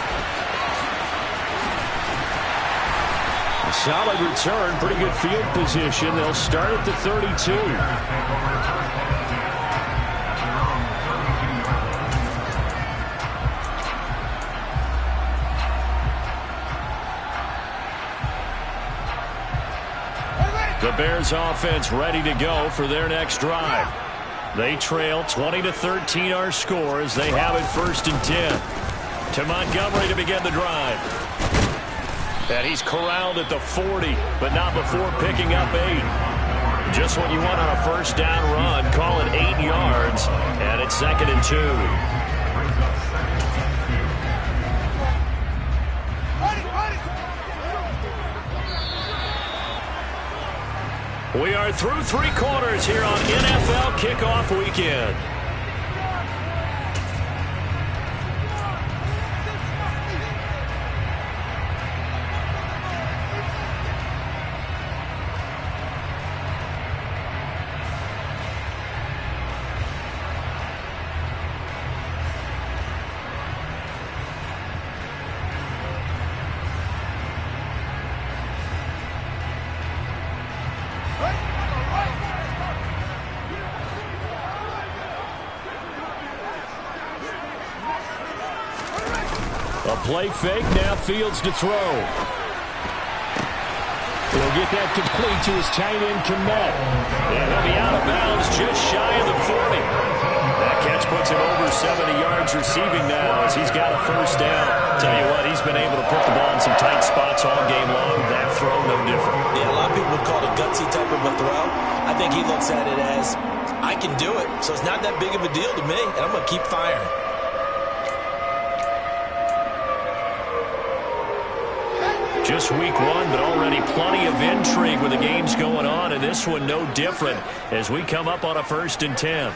A solid return, pretty good field position. They'll start at the 32. The Bears offense ready to go for their next drive. They trail 20-13 our score as they have it 1st and 10. To Montgomery to begin the drive. And he's corralled at the 40, but not before picking up 8. Just what you want on a 1st down run. Call it 8 yards, and it's 2nd and 2. We are through 3 quarters here on NFL Kickoff Weekend. A play fake, now Fields to throw. He'll get that complete to his tight end, Kmet. And he'll be out of bounds just shy of the 40. That catch puts him over 70 yards receiving now as he's got a first down. Tell you what, he's been able to put the ball in some tight spots all game long. That throw, no different. Yeah, a lot of people would call it a gutsy type of a throw. I think he looks at it as, I can do it, so it's not that big of a deal to me, and I'm going to keep firing. Just week one, but already plenty of intrigue with the games going on, and this one no different as we come up on a 1st and 10.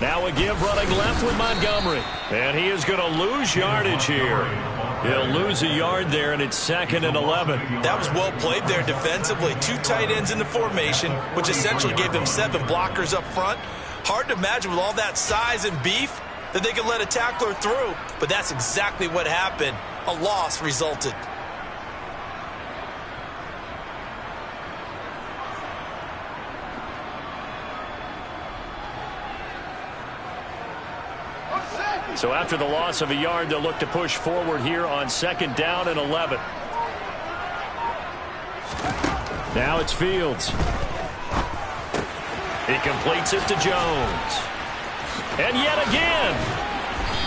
Now a give running left with Montgomery, and he is going to lose yardage here. He'll lose a yard there, and it's 2nd and 11. That was well played there defensively. 2 tight ends in the formation, which essentially gave them 7 blockers up front. Hard to imagine with all that size and beef that they could let a tackler through, but that's exactly what happened. A loss resulted. So after the loss of a yard, they'll look to push forward here on 2nd down and 11. Now it's Fields. He completes it to Jones. And yet again.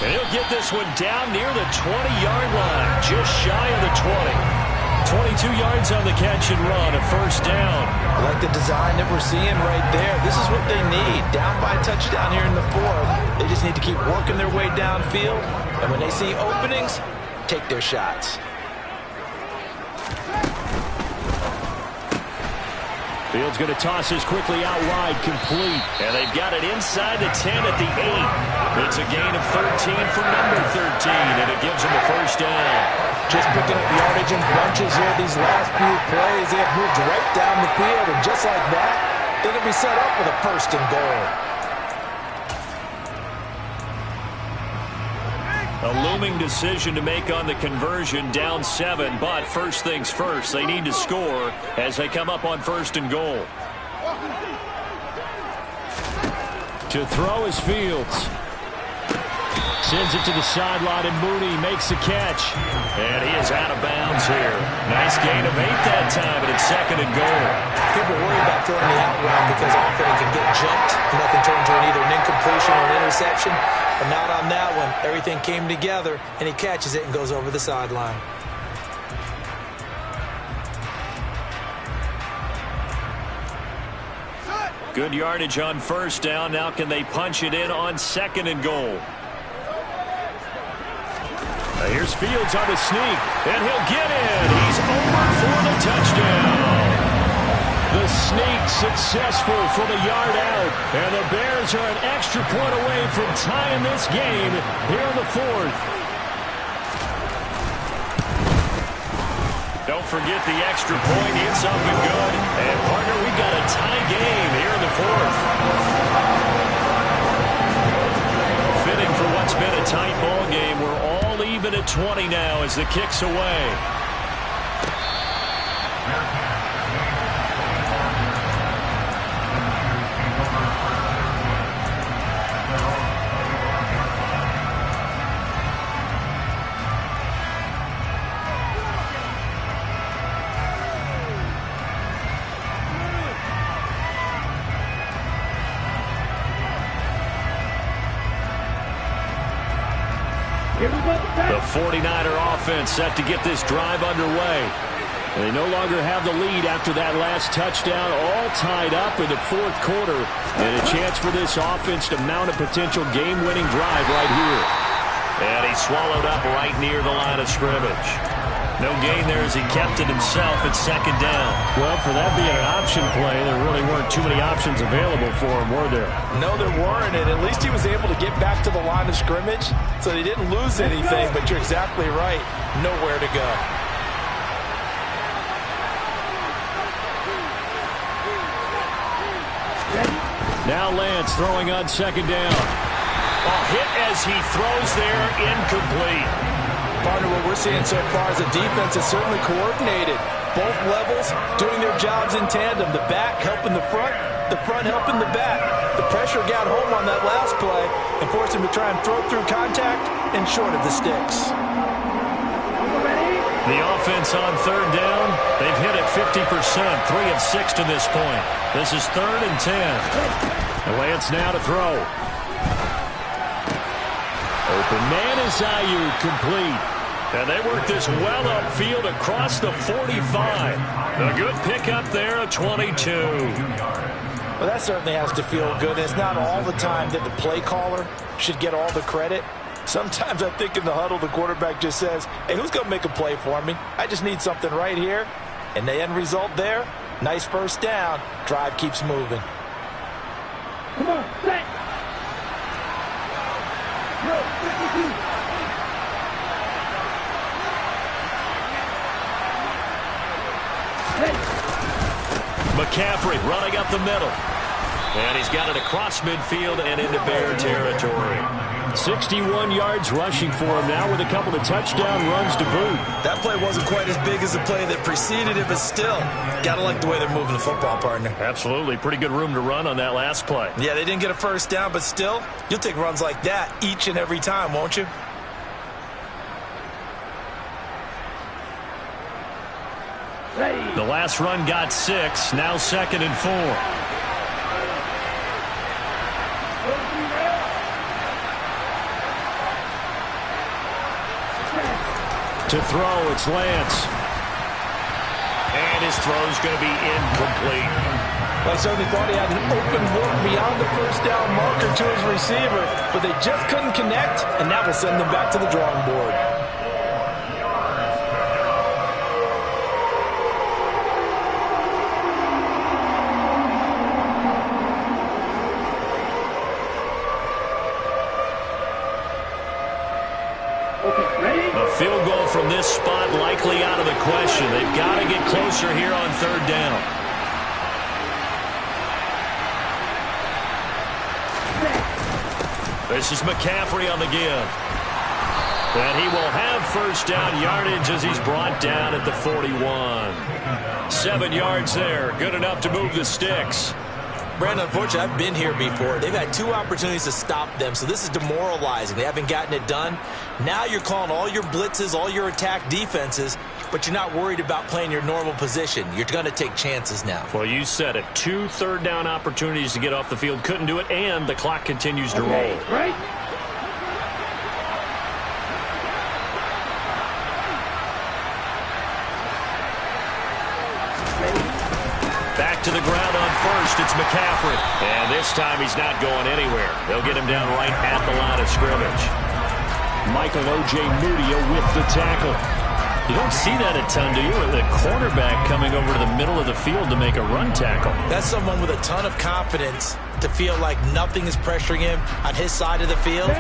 And he'll get this one down near the 20-yard line, just shy of the 20. 22 yards on the catch and run, a first down. I like the design that we're seeing right there. This is what they need. Down by a touchdown here in the 4th. They just need to keep working their way downfield. And when they see openings, take their shots. Fields going to toss this quickly out wide, complete. And they've got it inside the 10 at the 8. It's a gain of 13 for number 13, and it gives them a first down. Just picking up yardage in bunches here these last few plays. They have moved right down the field, and just like that, they're going to be set up with a 1st and goal. A looming decision to make on the conversion, down 7, but first things first, they need to score as they come up on 1st and goal. To throw is Fields. Sends it to the sideline, and Mooney makes the catch. And he is out of bounds here. Nice gain of 8 that time, and it's 2nd and goal. People worry about throwing the out route because often it can get jumped, and that can turn into either an incompletion or an interception. But not on that one. Everything came together, and he catches it and goes over the sideline. Good yardage on first down. Now can they punch it in on 2nd and goal? Here's Fields on the sneak, and he'll get in. He's over for the touchdown. The sneak successful from a yard out, and the Bears are an extra point away from tying this game here in the 4th. Don't forget the extra point. It's up and good. And, partner, we've got a tie game here in the 4th. Fitting for what's been a tight ball game. We're all even at 20 now as the kick's away. The 49er offense set to get this drive underway. They no longer have the lead after that last touchdown, all tied up in the 4th quarter. And a chance for this offense to mount a potential game-winning drive right here. And he swallowed up right near the line of scrimmage. No gain there as he kept it himself at 2nd down. Well, for that being an option play, there really weren't too many options available for him, were there? No, there weren't, and at least he was able to get back to the line of scrimmage, so he didn't lose anything, but you're exactly right. Nowhere to go. Now Lance throwing on 2nd down. A hit as he throws there, incomplete. Partner, what we're seeing so far is the defense is certainly coordinated. Both levels doing their jobs in tandem. The back helping the front helping the back. The pressure got home on that last play and forced him to try and throw through contact and short of the sticks. The offense on third down, they've hit it 50%, 3 of 6 to this point. This is 3rd and 10. And Lance now to throw. Open man is Ayuk, complete. And they work this well upfield across the 45. A good pickup there, a 22. Well, that certainly has to feel good. It's not all the time that the play caller should get all the credit. Sometimes I think in the huddle, the quarterback just says, hey, who's going to make a play for me? I just need something right here. And the end result there, nice first down. Drive keeps moving. Come on, set. McCaffrey running up the middle. And he's got it across midfield and into Bear territory. 61 yards rushing for him now with a couple of touchdown runs to boot. That play wasn't quite as big as the play that preceded it, but still, gotta like the way they're moving the football, partner. Absolutely. Pretty good room to run on that last play. Yeah, they didn't get a first down, but still, you'll take runs like that each and every time, won't you? The last run got 6, now 2nd and 4. To throw, it's Lance. And his throw's going to be incomplete. I certainly thought he had an open look beyond the first down marker to his receiver, but they just couldn't connect, and that will send them back to the drawing board. A field goal from this spot likely out of the question. They've got to get closer here on third down. This is McCaffrey on the give. And he will have first down yardage as he's brought down at the 41. 7 yards there. Good enough to move the sticks. Brandon, unfortunately, I've been here before. They've had 2 opportunities to stop them, so this is demoralizing. They haven't gotten it done. Now you're calling all your blitzes, all your attack defenses, but you're not worried about playing your normal position. You're going to take chances now. Well, you said it. 2 third down opportunities to get off the field. Couldn't do it, and the clock continues to roll. Right. Back to the ground on first. It's McCaffrey. And this time he's not going anywhere. They'll get him down right at the line of scrimmage. Michael O.J. Mudia with the tackle. You don't see that a ton, do you? The cornerback coming over to the middle of the field to make a run tackle. That's someone with a ton of confidence to feel like nothing is pressuring him on his side of the field.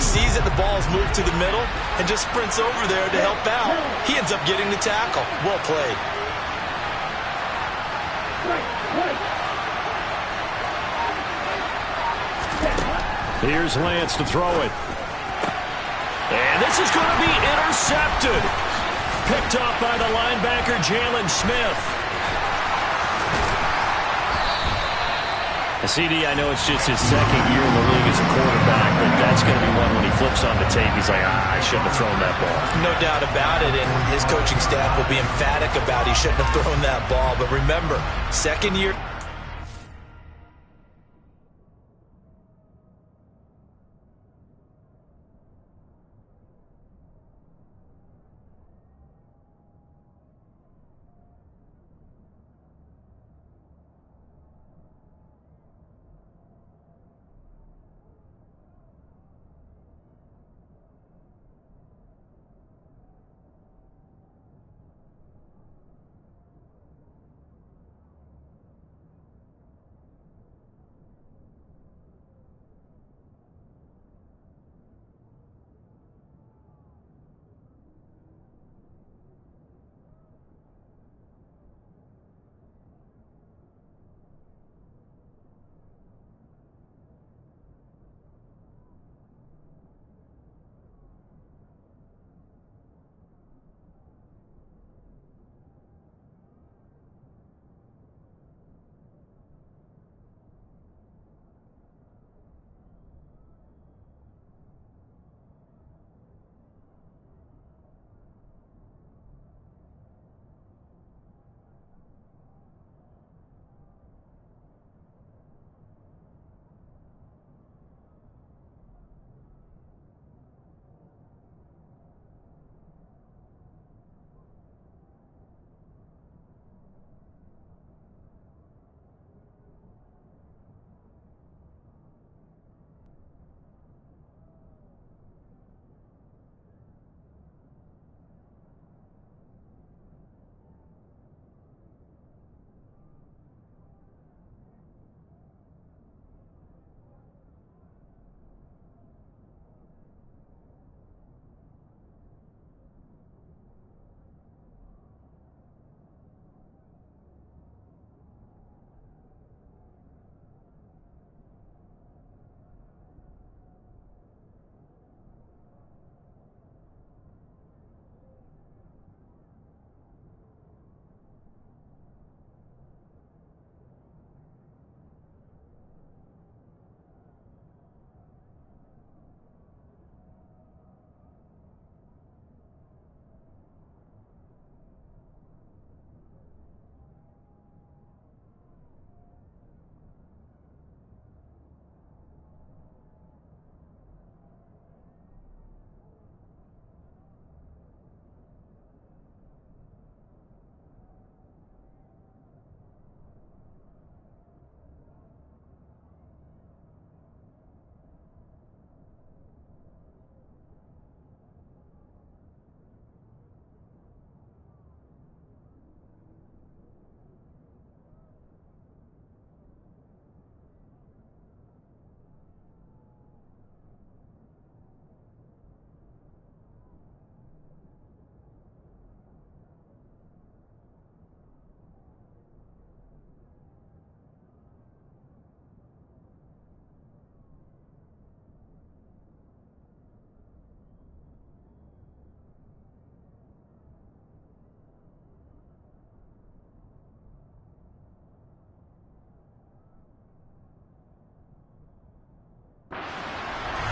Sees that the ball is moved to the middle and just sprints over there to help out. He ends up getting the tackle. Well played. Here's Lance to throw it. And this is going to be intercepted. Picked off by the linebacker, Jalen Smith. CD, I know it's just his 2nd year in the league as a quarterback, but that's going to be one when he flips on the tape. He's like, I shouldn't have thrown that ball. No doubt about it, and his coaching staff will be emphatic about he shouldn't have thrown that ball. But remember, 2nd year.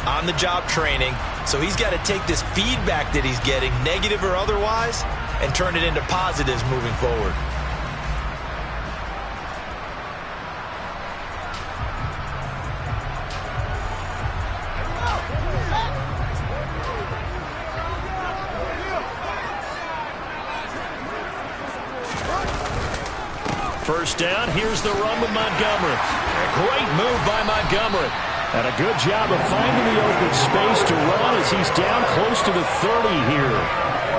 on-the-job training. So he's got to take this feedback that he's getting, negative or otherwise, and turn it into positives moving forward. First down, here's the run with Montgomery. A great move by Montgomery. And a good job of finding the open space to run as he's down close to the 30 here.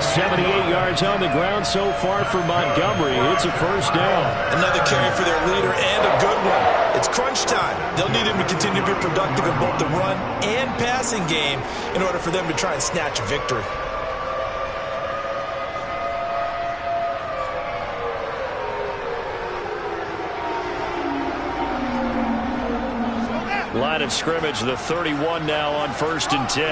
78 yards on the ground so far for Montgomery. It's a first down. Another carry for their leader and a good one. It's crunch time. They'll need him to continue to be productive in both the run and passing game in order for them to try and snatch a victory. Line of scrimmage, the 31 now on 1st and 10.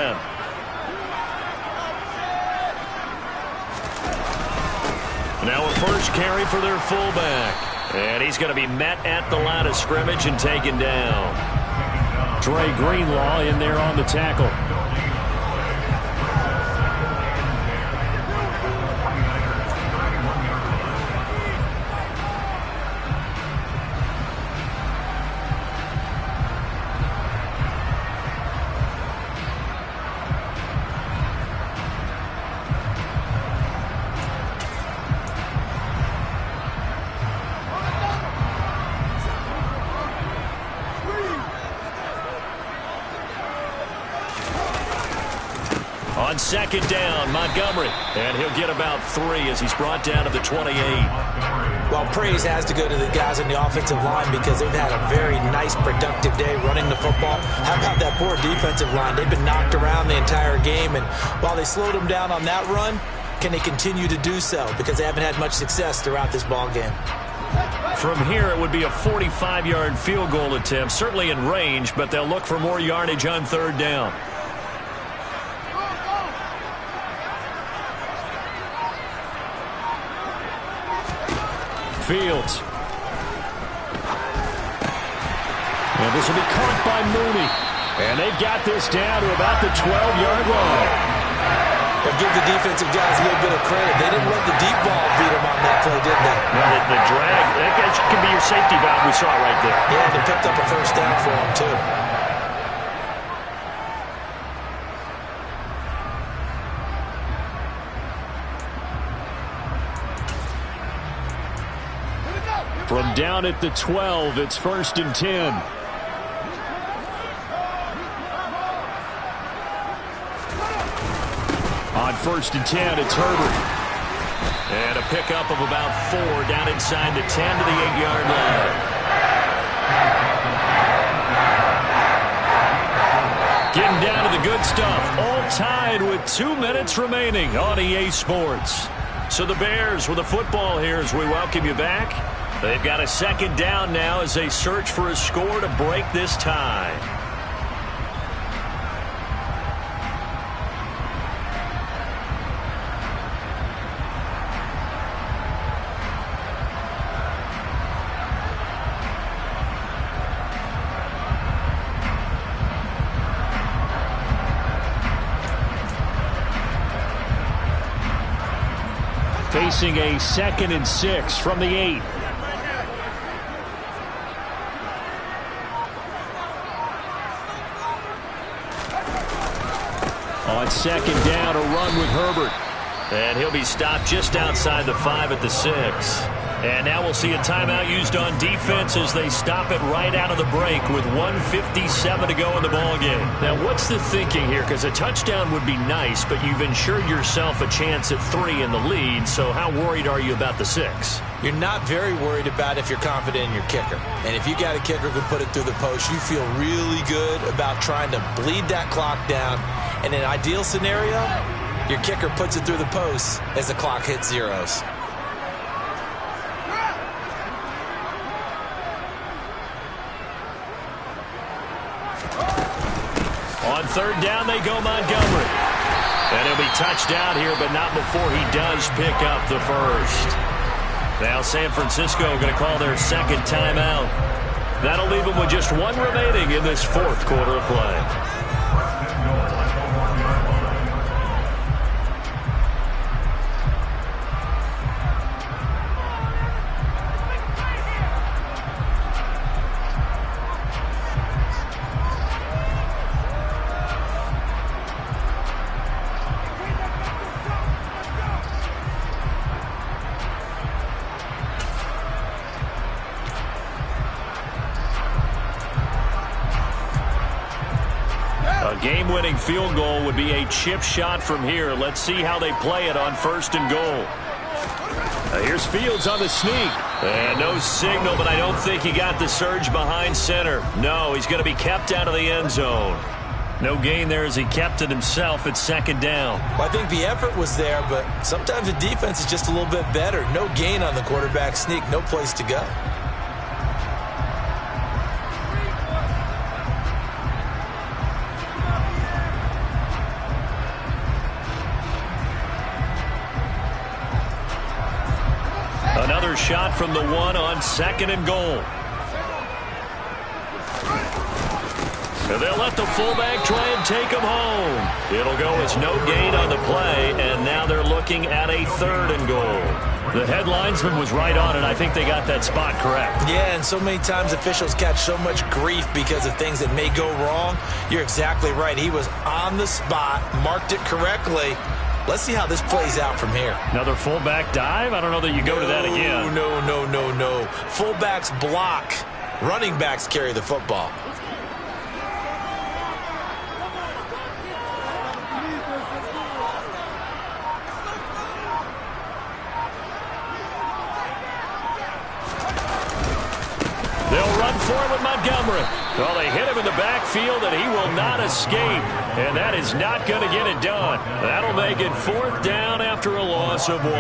Now a first carry for their fullback. And he's going to be met at the line of scrimmage and taken down. Dre Greenlaw in there on the tackle. On second down, Montgomery. And he'll get about 3 as he's brought down to the 28. Well, praise has to go to the guys on the offensive line because they've had a very nice, productive day running the football. How about that poor defensive line? They've been knocked around the entire game, and while they slowed them down on that run, can they continue to do so? Because they haven't had much success throughout this ball game. From here, it would be a 45-yard field goal attempt, certainly in range, but they'll look for more yardage on third down. Fields. And this will be caught by Mooney. And they've got this down to about the 12-yard line. They'll give the defensive guys a little bit of credit. They didn't let the deep ball beat them on that play, did they? Well, the drag, that could be your safety valve. We saw it right there. Yeah, they picked up a first down for them, too. From down at the 12, it's 1st and 10. On 1st and 10, it's Herbert. And a pickup of about 4 down inside the 10 to the 8-yard line. Getting down to the good stuff. All tied with 2 minutes remaining on EA Sports. So the Bears with the football here as we welcome you back. They've got a second down now as they search for a score to break this tie. Facing a 2nd and 6 from the 8. On second down, a run with Herbert. And he'll be stopped just outside the 5 at the 6. And now we'll see a timeout used on defense as they stop it right out of the break with 1:57 to go in the ballgame. Now, what's the thinking here? Because a touchdown would be nice, but you've ensured yourself a chance at 3 in the lead, so how worried are you about the 6? You're not very worried about if you're confident in your kicker. And if you got a kicker who can put it through the post, you feel really good about trying to bleed that clock down. In an ideal scenario, your kicker puts it through the post as the clock hits zeros. On third down, they go Montgomery. And he'll be touched out here, but not before he does pick up the first. Now San Francisco going to call their second timeout. That'll leave them with just 1 remaining in this 4th quarter of play. A game-winning field goal would be a chip shot from here. Let's see how they play it on 1st and goal. Here's Fields on the sneak. And no signal, but I don't think he got the surge behind center. No, he's going to be kept out of the end zone. No gain there as he kept it himself at 2nd down. Well, I think the effort was there, but sometimes the defense is just a little bit better. No gain on the quarterback sneak, no place to go. Another shot from the 1 on 2nd and goal. And they'll let the fullback try and take him home. It'll go as no gain on the play, and now they're looking at a 3rd and goal. The headlinesman was right on it. I think they got that spot correct. Yeah, and so many times officials catch so much grief because of things that may go wrong. You're exactly right. He was on the spot, marked it correctly. Let's see how this plays out from here. Another fullback dive? I don't know that you go to that again. No. Fullbacks block. Running backs carry the football. They'll run for it with Montgomery. Well, they hit him in the backfield, and he will not escape. And that is not going to get it done. That'll make it 4th down after a loss of 1.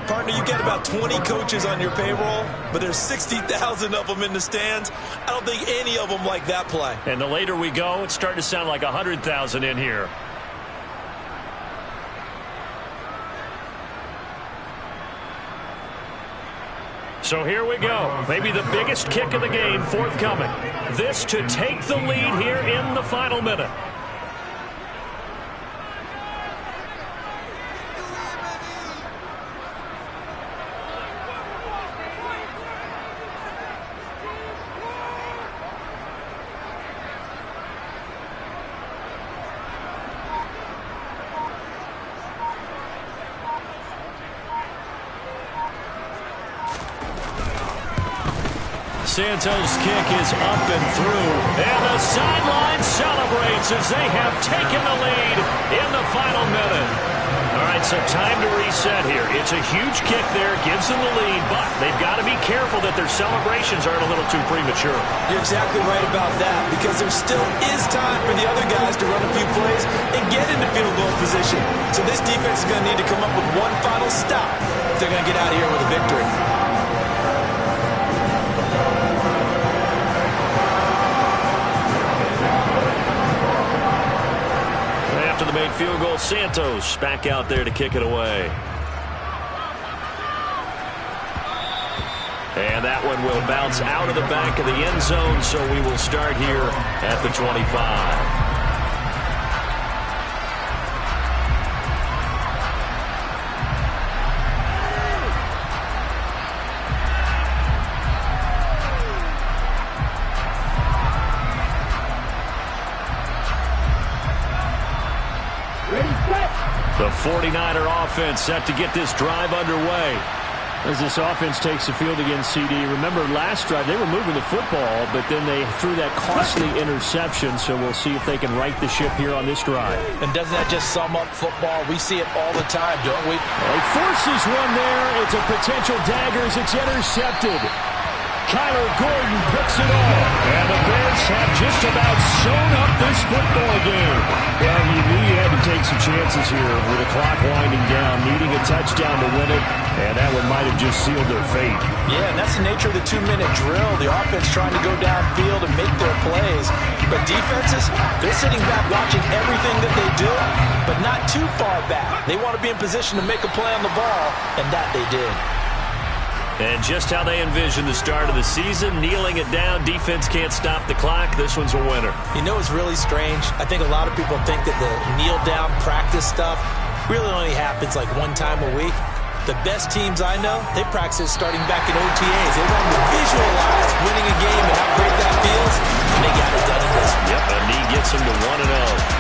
Partner, you get about 20 coaches on your payroll, but there's 60,000 of them in the stands. I don't think any of them like that play. And the later we go, it's starting to sound like 100,000 in here. So here we go. Maybe the biggest kick of the game forthcoming. This to take the lead here in the final minute. Santos' kick is up and through, and the sideline celebrates as they have taken the lead in the final minute. All right, so time to reset here. It's a huge kick there, gives them the lead, but they've got to be careful that their celebrations aren't a little too premature. You're exactly right about that, because there still is time for the other guys to run a few plays and get into field goal position. So this defense is going to need to come up with one final stop if they're going to get out of here with a victory. The made field goal, Santos back out there to kick it away. And that one will bounce out of the back of the end zone, so we will start here at the 25. The 49er offense set to get this drive underway. As this offense takes the field against CD, remember last drive they were moving the football, but then they threw that costly interception, so we'll see if they can right the ship here on this drive. And doesn't that just sum up football? We see it all the time, don't we? Well, he forces one there. It's a potential dagger as it's intercepted. Kyler Gordon picks it off. And the Bears have just about sewn up this football game. Well, you knew you had to take some chances here with the clock winding down, needing a touchdown to win it, and that one might have just sealed their fate. Yeah, and that's the nature of the 2-minute drill. The offense trying to go downfield and make their plays. But defenses, they're sitting back watching everything that they do, but not too far back. They want to be in position to make a play on the ball, and that they did. And just how they envisioned the start of the season, kneeling it down, defense can't stop the clock. This one's a winner. You know, it's really strange. I think a lot of people think that the kneel-down practice stuff really only happens like one time a week. The best teams I know, they practice starting back in OTAs. They want to visualize winning a game and how great that feels, and they got it done in this one. Yep, a knee gets them to 1-0.